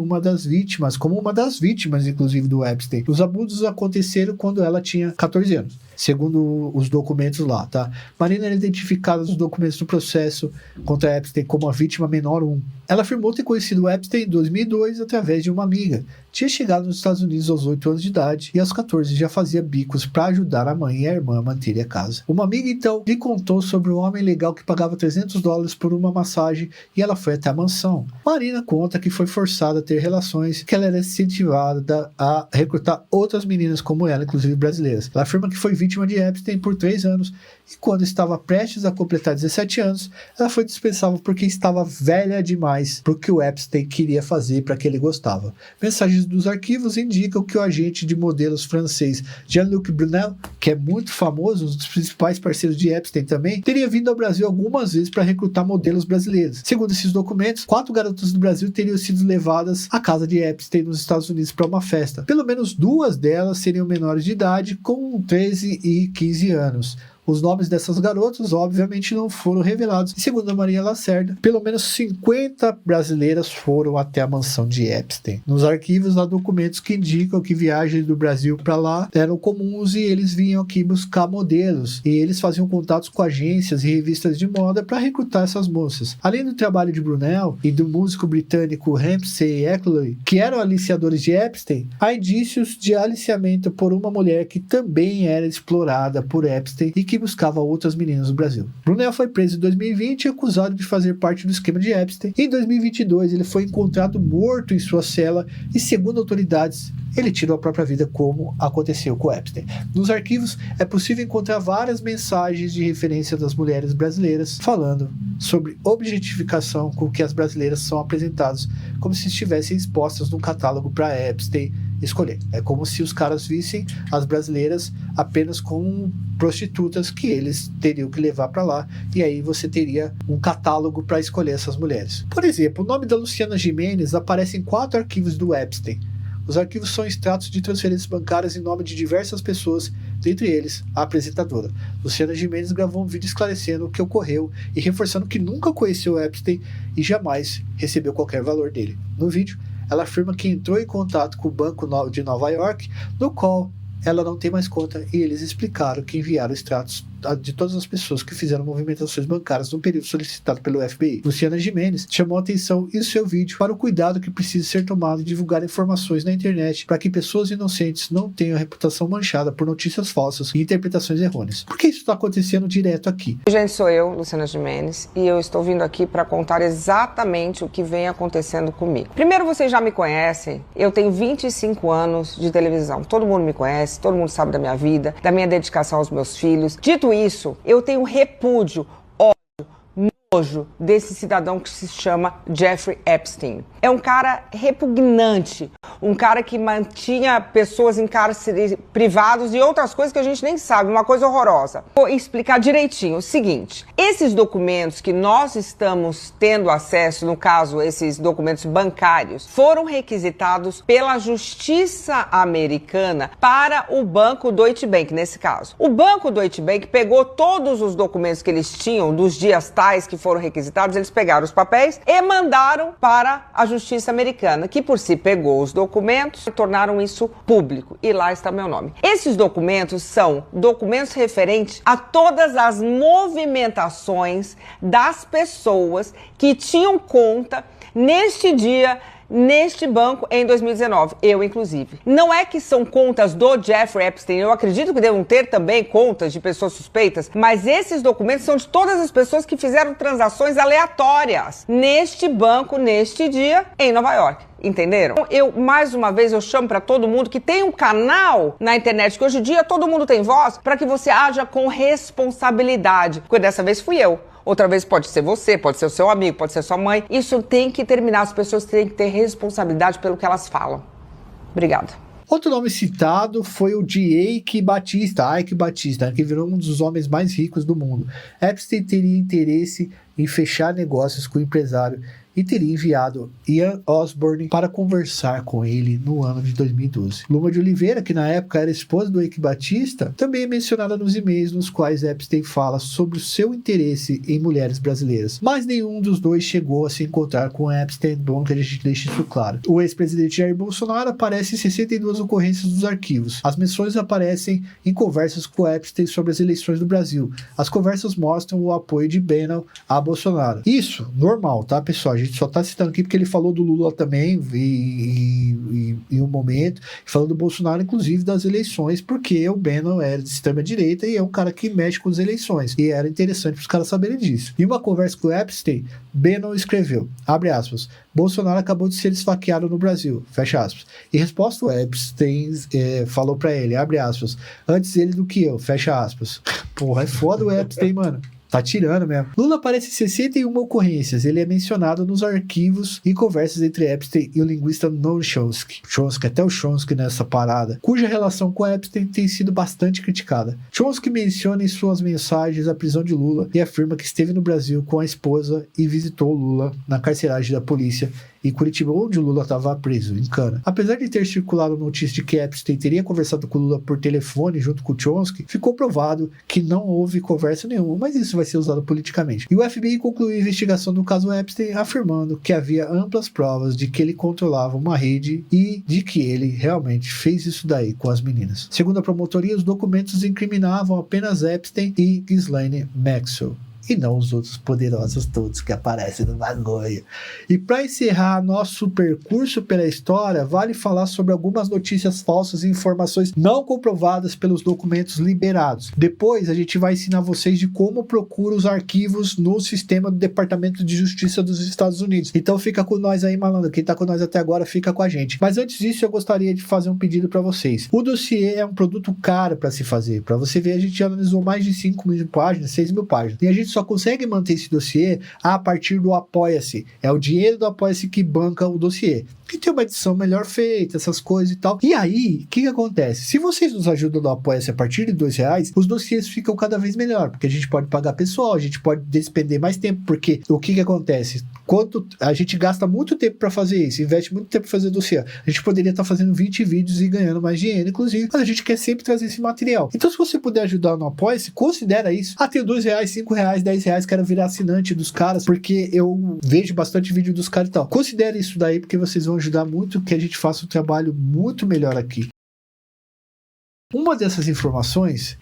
como uma das vítimas, inclusive, do Epstein. Os abusos aconteceram quando ela tinha 14 anos, segundo os documentos lá, tá? Marina era identificada nos documentos do processo contra Epstein como a vítima menor 1. Ela afirmou ter conhecido Epstein em 2002 através de uma amiga. Tinha chegado nos Estados Unidos aos 8 anos de idade e aos 14 já fazia bicos para ajudar a mãe e a irmã a manterem a casa. Uma amiga então lhe contou sobre um homem legal que pagava $300 por uma massagem e ela foi até a mansão. Marina conta que foi forçada a ter relações, que ela era incentivada a recrutar outras meninas como ela, inclusive brasileiras. Ela afirma que foi vítima de Epstein por 3 anos e quando estava prestes a completar 17 anos, ela foi dispensável porque estava velha demais para o que o Epstein queria fazer para que ele gostava. Mensagens dos arquivos indicam que o agente de modelos francês Jean-Luc Brunel, que é muito famoso, um dos principais parceiros de Epstein também, teria vindo ao Brasil algumas vezes para recrutar modelos brasileiros. Segundo esses documentos, 4 garotas do Brasil teriam sido levadas à casa de Epstein nos Estados Unidos para uma festa. Pelo menos 2 delas seriam menores de idade, com 13 e 15 anos. Os nomes dessas garotas, obviamente, não foram revelados. E segundo a Maria Lacerda, pelo menos 50 brasileiras foram até a mansão de Epstein. Nos arquivos há documentos que indicam que viagens do Brasil para lá eram comuns e eles vinham aqui buscar modelos. E eles faziam contatos com agências e revistas de moda para recrutar essas moças. Além do trabalho de Brunel e do músico britânico Ramsey Eckley, que eram aliciadores de Epstein, há indícios de aliciamento por uma mulher que também era explorada por Epstein e que que buscava outras meninas no Brasil. Brunel foi preso em 2020 e acusado de fazer parte do esquema de Epstein. Em 2022, ele foi encontrado morto em sua cela e, segundo autoridades, ele tirou a própria vida, como aconteceu com Epstein. Nos arquivos é possível encontrar várias mensagens de referência das mulheres brasileiras falando sobre objetificação com que as brasileiras são apresentadas como se estivessem expostas num catálogo para Epstein escolher. É como se os caras vissem as brasileiras apenas como prostitutas que eles teriam que levar para lá, e aí você teria um catálogo para escolher essas mulheres. Por exemplo, o nome da Luciana Gimenez aparece em 4 arquivos do Epstein. Os arquivos são extratos de transferências bancárias em nome de diversas pessoas, dentre eles a apresentadora. Luciana Gimenez gravou um vídeo esclarecendo o que ocorreu e reforçando que nunca conheceu Epstein e jamais recebeu qualquer valor dele. No vídeo, ela afirma que entrou em contato com o Banco de Nova York, no qual ela não tem mais conta, e eles explicaram que enviaram extratos de todas as pessoas que fizeram movimentações bancárias no período solicitado pelo FBI. Luciana Gimenez chamou a atenção em seu vídeo para o cuidado que precisa ser tomado em divulgar informações na internet para que pessoas inocentes não tenham a reputação manchada por notícias falsas e interpretações errôneas. Por que isso está acontecendo direto aqui? Gente, sou eu, Luciana Gimenez, e eu estou vindo aqui para contar exatamente o que vem acontecendo comigo. Primeiro, vocês já me conhecem, eu tenho 25 anos de televisão, todo mundo me conhece, todo mundo sabe da minha vida, da minha dedicação aos meus filhos. Dito isso, eu tenho repúdio, ódio, nojo desse cidadão que se chama Jeffrey Epstein. É um cara repugnante, um cara que mantinha pessoas em cárceres privados e outras coisas que a gente nem sabe, uma coisa horrorosa. Vou explicar direitinho o seguinte: esses documentos que nós estamos tendo acesso, no caso, esses documentos bancários, foram requisitados pela Justiça Americana para o Banco Deutsche Bank, nesse caso. O Banco Deutsche Bank pegou todos os documentos que eles tinham dos dias tais que foram requisitados, eles pegaram os papéis e mandaram para a Justiça Americana, que por si pegou os documentos e tornaram isso público. E lá está meu nome. Esses documentos são documentos referentes a todas as movimentações das pessoas que tinham conta neste dia, neste banco em 2019, eu inclusive. Não é que são contas do Jeffrey Epstein, eu acredito que devam ter também contas de pessoas suspeitas, mas esses documentos são de todas as pessoas que fizeram transações aleatórias neste banco, neste dia, em Nova York. Entenderam? Mais uma vez, eu chamo para todo mundo que tem um canal na internet, que hoje em dia todo mundo tem voz, para que você haja com responsabilidade. Porque dessa vez fui eu. Outra vez pode ser você, pode ser o seu amigo, pode ser sua mãe. Isso tem que terminar. As pessoas têm que ter responsabilidade pelo que elas falam. Obrigada. Outro nome citado foi o de Ike Batista, que virou um dos homens mais ricos do mundo. Epstein teria interesse em fechar negócios com o empresário e teria enviado Ian Osborne para conversar com ele no ano de 2012. Luma de Oliveira, que na época era esposa do Ike Batista, também é mencionada nos e-mails nos quais Epstein fala sobre o seu interesse em mulheres brasileiras. Mas nenhum dos dois chegou a se encontrar com Epstein, bom que a gente deixe isso claro. O ex-presidente Jair Bolsonaro aparece em 62 ocorrências dos arquivos. As menções aparecem em conversas com Epstein sobre as eleições do Brasil. As conversas mostram o apoio de Bannon a Bolsonaro. Isso, normal, tá, pessoal? A gente só tá citando aqui porque ele falou do Lula também em um momento, falando do Bolsonaro, inclusive, das eleições, porque o Bannon era de extrema-direita e é um cara que mexe com as eleições. E era interessante para os caras saberem disso. Em uma conversa com o Epstein, Bannon escreveu, abre aspas, Bolsonaro acabou de ser esfaqueado no Brasil, fecha aspas. Em resposta, o Epstein falou para ele, abre aspas, antes ele do que eu, fecha aspas. Porra, é foda o Epstein, mano. Tá tirando mesmo. Lula aparece em 61 ocorrências. Ele é mencionado nos arquivos e conversas entre Epstein e o linguista Noam Chomsky. Até o Chomsky nessa parada, cuja relação com Epstein tem sido bastante criticada. Chomsky menciona em suas mensagens a prisão de Lula e afirma que esteve no Brasil com a esposa e visitou Lula na carceragem da polícia em Curitiba, onde o Lula estava preso, em cana. Apesar de ter circulado notícia de que Epstein teria conversado com o Lula por telefone junto com o Chomsky, ficou provado que não houve conversa nenhuma, mas isso vai ser usado politicamente. E o FBI concluiu a investigação do caso Epstein, afirmando que havia amplas provas de que ele controlava uma rede e de que ele realmente fez isso daí com as meninas. Segundo a promotoria, os documentos incriminavam apenas Epstein e Ghislaine Maxwell. e não os outros poderosos todos que aparecem no bagulho. E para encerrar nosso percurso pela história, vale falar sobre algumas notícias falsas e informações não comprovadas pelos documentos liberados. Depois a gente vai ensinar vocês de como procura os arquivos no sistema do Departamento de Justiça dos Estados Unidos. Então fica com nós aí, malandro. Quem tá com nós até agora, fica com a gente. Mas antes disso, eu gostaria de fazer um pedido para vocês. O dossiê é um produto caro para se fazer. Para você ver, a gente já analisou mais de 5 mil páginas, 6 mil páginas. E a gente só consegue manter esse dossiê a partir do Apoia-se. É o dinheiro do Apoia-se que banca o dossiê. E tem uma edição melhor feita, essas coisas e tal. E aí, o que acontece? Se vocês nos ajudam no Apoia-se a partir de R$2, os dossiês ficam cada vez melhor, porque a gente pode pagar pessoal, a gente pode despender mais tempo, porque o que acontece? Quanto a gente gasta muito tempo para fazer isso, investe muito tempo para fazer dossiê. A gente poderia estar fazendo 20 vídeos e ganhando mais dinheiro, inclusive, mas a gente quer sempre trazer esse material. Então, se você puder ajudar no Apoia-se, considera isso. Tenho R$2, R$5, R$10, quero virar assinante dos caras, porque eu vejo bastante vídeo dos caras e tal. Considere isso daí, porque vocês vão ajudar muito que a gente faça um trabalho muito melhor aqui. Uma dessas informações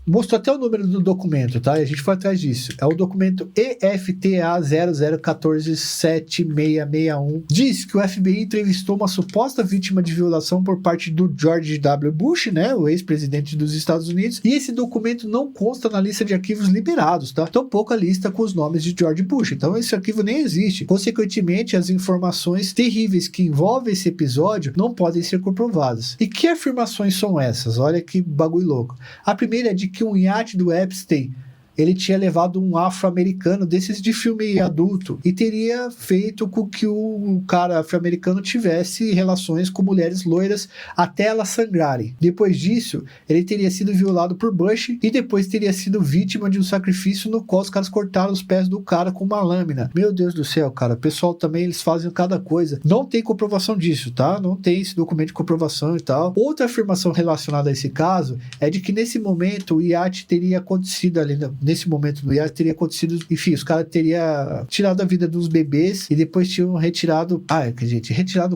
mostrou até o número do documento, tá? E a gente foi atrás disso. É o documento EFTA 00147661. Diz que o FBI entrevistou uma suposta vítima de violação por parte do George W. Bush, né? O ex-presidente dos Estados Unidos. E esse documento não consta na lista de arquivos liberados, tá? Tampouco a lista com os nomes de George Bush. Então esse arquivo nem existe. Consequentemente, as informações terríveis que envolvem esse episódio não podem ser comprovadas. E que afirmações são essas? Olha que bagulho louco. A primeira é de que um iate do Epstein, ele tinha levado um afro-americano desses de filme adulto e teria feito com que o cara afro-americano tivesse relações com mulheres loiras até elas sangrarem. Depois disso, ele teria sido violado por Bush e depois teria sido vítima de um sacrifício no qual os caras cortaram os pés do cara com uma lâmina. Meu Deus do céu, cara. O pessoal também, eles fazem cada coisa. Não tem comprovação disso, tá? Não tem esse documento de comprovação e tal. Outra afirmação relacionada a esse caso é de que nesse momento o iate teria acontecido ali, nesse momento do iate teria acontecido, enfim, os caras teriam tirado a vida dos bebês e depois tinham retirado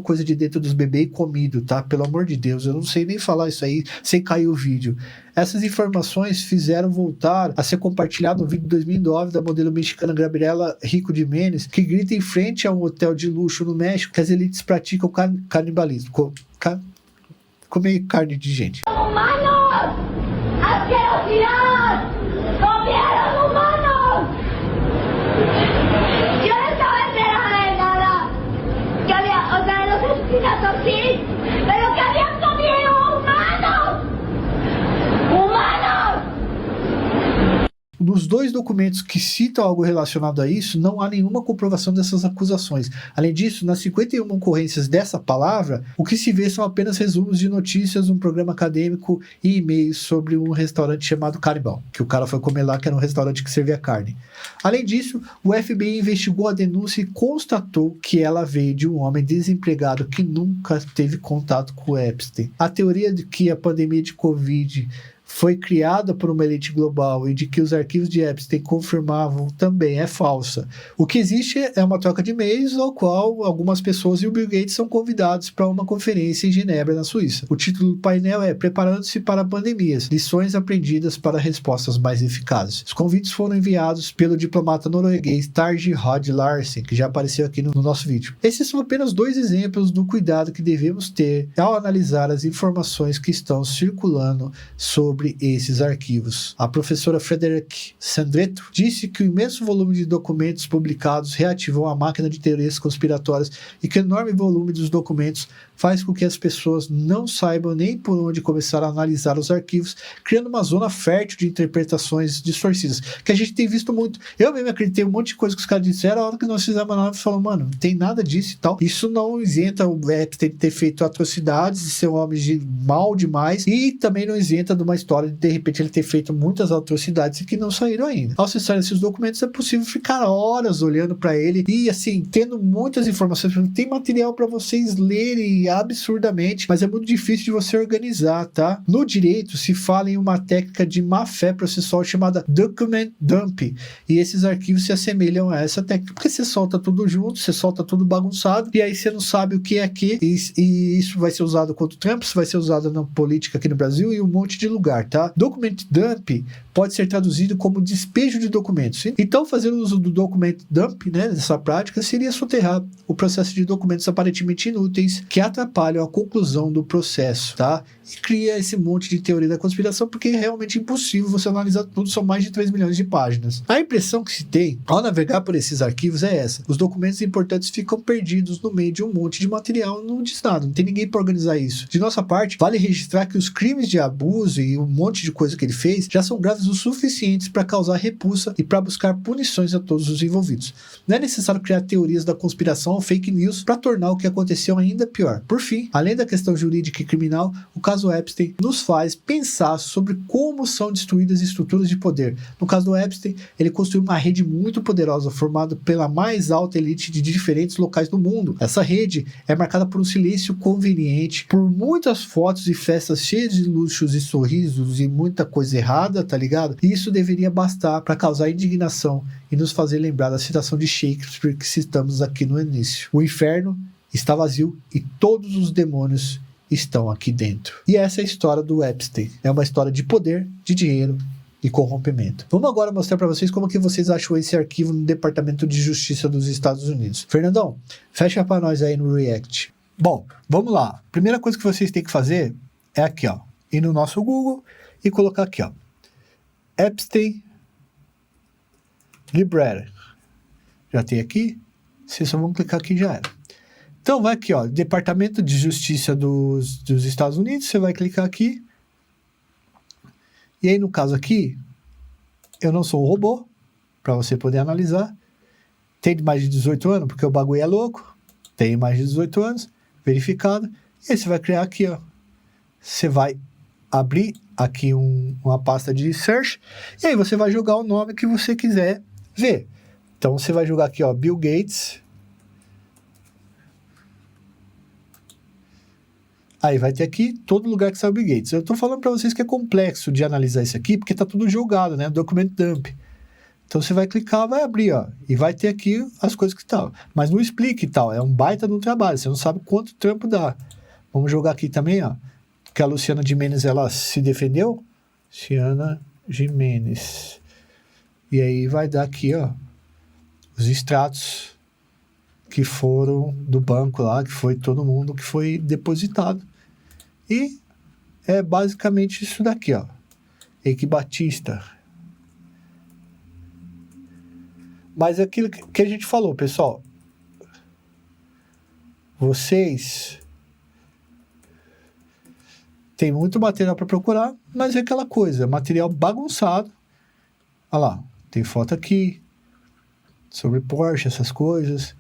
coisa de dentro dos bebês e comido, tá? Pelo amor de Deus, eu não sei nem falar isso aí sem cair o vídeo. Essas informações fizeram voltar a ser compartilhado no vídeo de 2009 da modelo mexicana Gabriela Rico de Menes, que grita em frente a um hotel de luxo no México que as elites praticam canibalismo. Comer carne de gente. ¡Humanos! ¡Asquerosidad! ¡Comieron humanos! Yo no estaba enterada de nada. Que había, o sea, de los asesinatos sí, pero que habían comido humanos. ¡Humanos! Nos dois documentos que citam algo relacionado a isso, não há nenhuma comprovação dessas acusações. Além disso, nas 51 ocorrências dessa palavra, o que se vê são apenas resumos de notícias, um programa acadêmico e e-mails sobre um restaurante chamado Canibal, que o cara foi comer lá, que era um restaurante que servia carne. Além disso, o FBI investigou a denúncia e constatou que ela veio de um homem desempregado que nunca teve contato com o Epstein. A teoria de que a pandemia de Covid foi criada por uma elite global e de que os arquivos de Epstein confirmavam também é falsa. O que existe é uma troca de e-mails ao qual algumas pessoas e o Bill Gates são convidados para uma conferência em Genebra, na Suíça. O título do painel é Preparando-se para Pandemias, lições aprendidas para respostas mais eficazes. Os convites foram enviados pelo diplomata norueguês Tarji Rod Larsen, que já apareceu aqui no nosso vídeo. Esses são apenas 2 exemplos do cuidado que devemos ter ao analisar as informações que estão circulando sobre esses arquivos. A professora Frederick Sandretto disse que o imenso volume de documentos publicados reativou a máquina de teorias conspiratórias e que o enorme volume dos documentos faz com que as pessoas não saibam nem por onde começar a analisar os arquivos, criando uma zona fértil de interpretações distorcidas, que a gente tem visto muito. Eu mesmo acreditei em um monte de coisa que os caras disseram, a hora que nós fizemos a análise, falamos, mano, não tem nada disso e tal. Isso não isenta o Epstein de ter feito atrocidades, de ser um homem mal demais, e também não isenta de uma história de repente ele ter feito muitas atrocidades e que não saíram ainda. Ao acessar esses documentos é possível ficar horas olhando para ele e assim, tendo muitas informações, tem material para vocês lerem absurdamente, mas é muito difícil de você organizar, tá? No direito se fala em uma técnica de má-fé processual chamada document dump, e esses arquivos se assemelham a essa técnica, porque você solta tudo junto, você solta tudo bagunçado, e aí você não sabe o que é que, e isso vai ser usado contra o Trump, isso vai ser usado na política aqui no Brasil e um monte de lugar, tá? Document dump pode ser traduzido como despejo de documentos. Então, fazer uso do document dump, né, nessa prática, seria soterrar o processo de documentos aparentemente inúteis que atrapalham a conclusão do processo, tá? E cria esse monte de teoria da conspiração, porque é realmente impossível você analisar tudo, são mais de 3 milhões de páginas. A impressão que se tem ao navegar por esses arquivos é essa: os documentos importantes ficam perdidos no meio de um monte de material, não diz nada, não tem ninguém para organizar isso. De nossa parte, vale registrar que os crimes de abuso e um monte de coisa que ele fez já são graves o suficientes para causar repulsa e para buscar punições a todos os envolvidos. Não é necessário criar teorias da conspiração ou fake news para tornar o que aconteceu ainda pior. Por fim, além da questão jurídica e criminal, o caso Epstein nos faz pensar sobre como são destruídas estruturas de poder. No caso do Epstein, ele construiu uma rede muito poderosa formada pela mais alta elite de diferentes locais do mundo. Essa rede é marcada por um silêncio conveniente, por muitas fotos e festas cheias de luxos e sorrisos e muita coisa errada, tá ligado? E isso deveria bastar para causar indignação e nos fazer lembrar da citação de Shakespeare que citamos aqui no início. O inferno está vazio e todos os demônios estão aqui dentro. E essa é a história do Epstein. É uma história de poder, de dinheiro e corrompimento. Vamos agora mostrar para vocês como que vocês acham esse arquivo no Departamento de Justiça dos Estados Unidos. Fernandão, fecha para nós aí no React. Bom, vamos lá. Primeira coisa que vocês têm que fazer é aqui, ó, ir no nosso Google e colocar aqui, ó, Epstein Library. Já tem aqui. Vocês só vão clicar aqui e já era. Então vai aqui, ó, Departamento de Justiça dos Estados Unidos, você vai clicar aqui. E aí no caso aqui, eu não sou um robô, para você poder analisar. Tem mais de 18 anos, porque o bagulho é louco. Tem mais de 18 anos, verificado. E aí você vai criar aqui, ó. Você vai abrir aqui uma pasta de search, e aí você vai jogar o nome que você quiser ver. Então você vai jogar aqui, ó, Bill Gates. Aí vai ter aqui todo lugar que sai o Bill Gates. Eu tô falando para vocês que é complexo de analisar isso aqui, porque tá tudo jogado, né? Document dump. Então você vai clicar, vai abrir, ó, e vai ter aqui as coisas que tal. Mas não explica e tal, é um baita no trabalho, você não sabe quanto trampo dá. Vamos jogar aqui também, ó, que a Luciana Gimenez, ela se defendeu. Luciana Gimenez. E aí vai dar aqui, ó, os extratos que foram do banco lá, que foi todo mundo que foi depositado. E é basicamente isso daqui, ó. Eike Batista. Mas é aquilo que a gente falou, pessoal. Vocês têm muito material para procurar, mas é aquela coisa, material bagunçado. Olha lá, tem foto aqui sobre Porsche, essas coisas.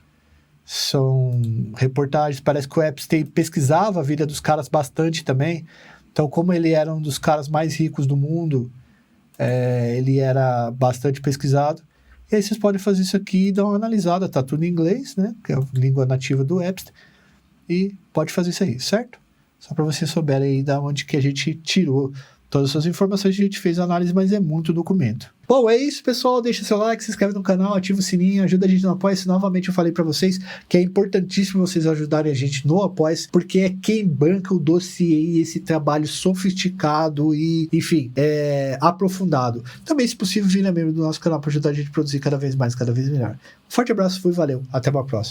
São reportagens, parece que o Epstein pesquisava a vida dos caras bastante também. Então, como ele era um dos caras mais ricos do mundo, ele era bastante pesquisado. E aí vocês podem fazer isso aqui e dar uma analisada. Tá tudo em inglês, né? Que é a língua nativa do Epstein. E pode fazer isso aí, certo? Só para vocês souberem aí da onde que a gente tirou todas essas informações. A gente fez a análise, mas é muito documento. Bom, é isso, pessoal. Deixa seu like, se inscreve no canal, ativa o sininho, ajuda a gente no Apoia-se. Novamente eu falei pra vocês que é importantíssimo vocês ajudarem a gente no Apoia-se, porque é quem banca o dossiê e esse trabalho sofisticado e, enfim, aprofundado. Também, se possível, vira membro do nosso canal para ajudar a gente a produzir cada vez mais, cada vez melhor. Um forte abraço, fui, valeu. Até uma próxima.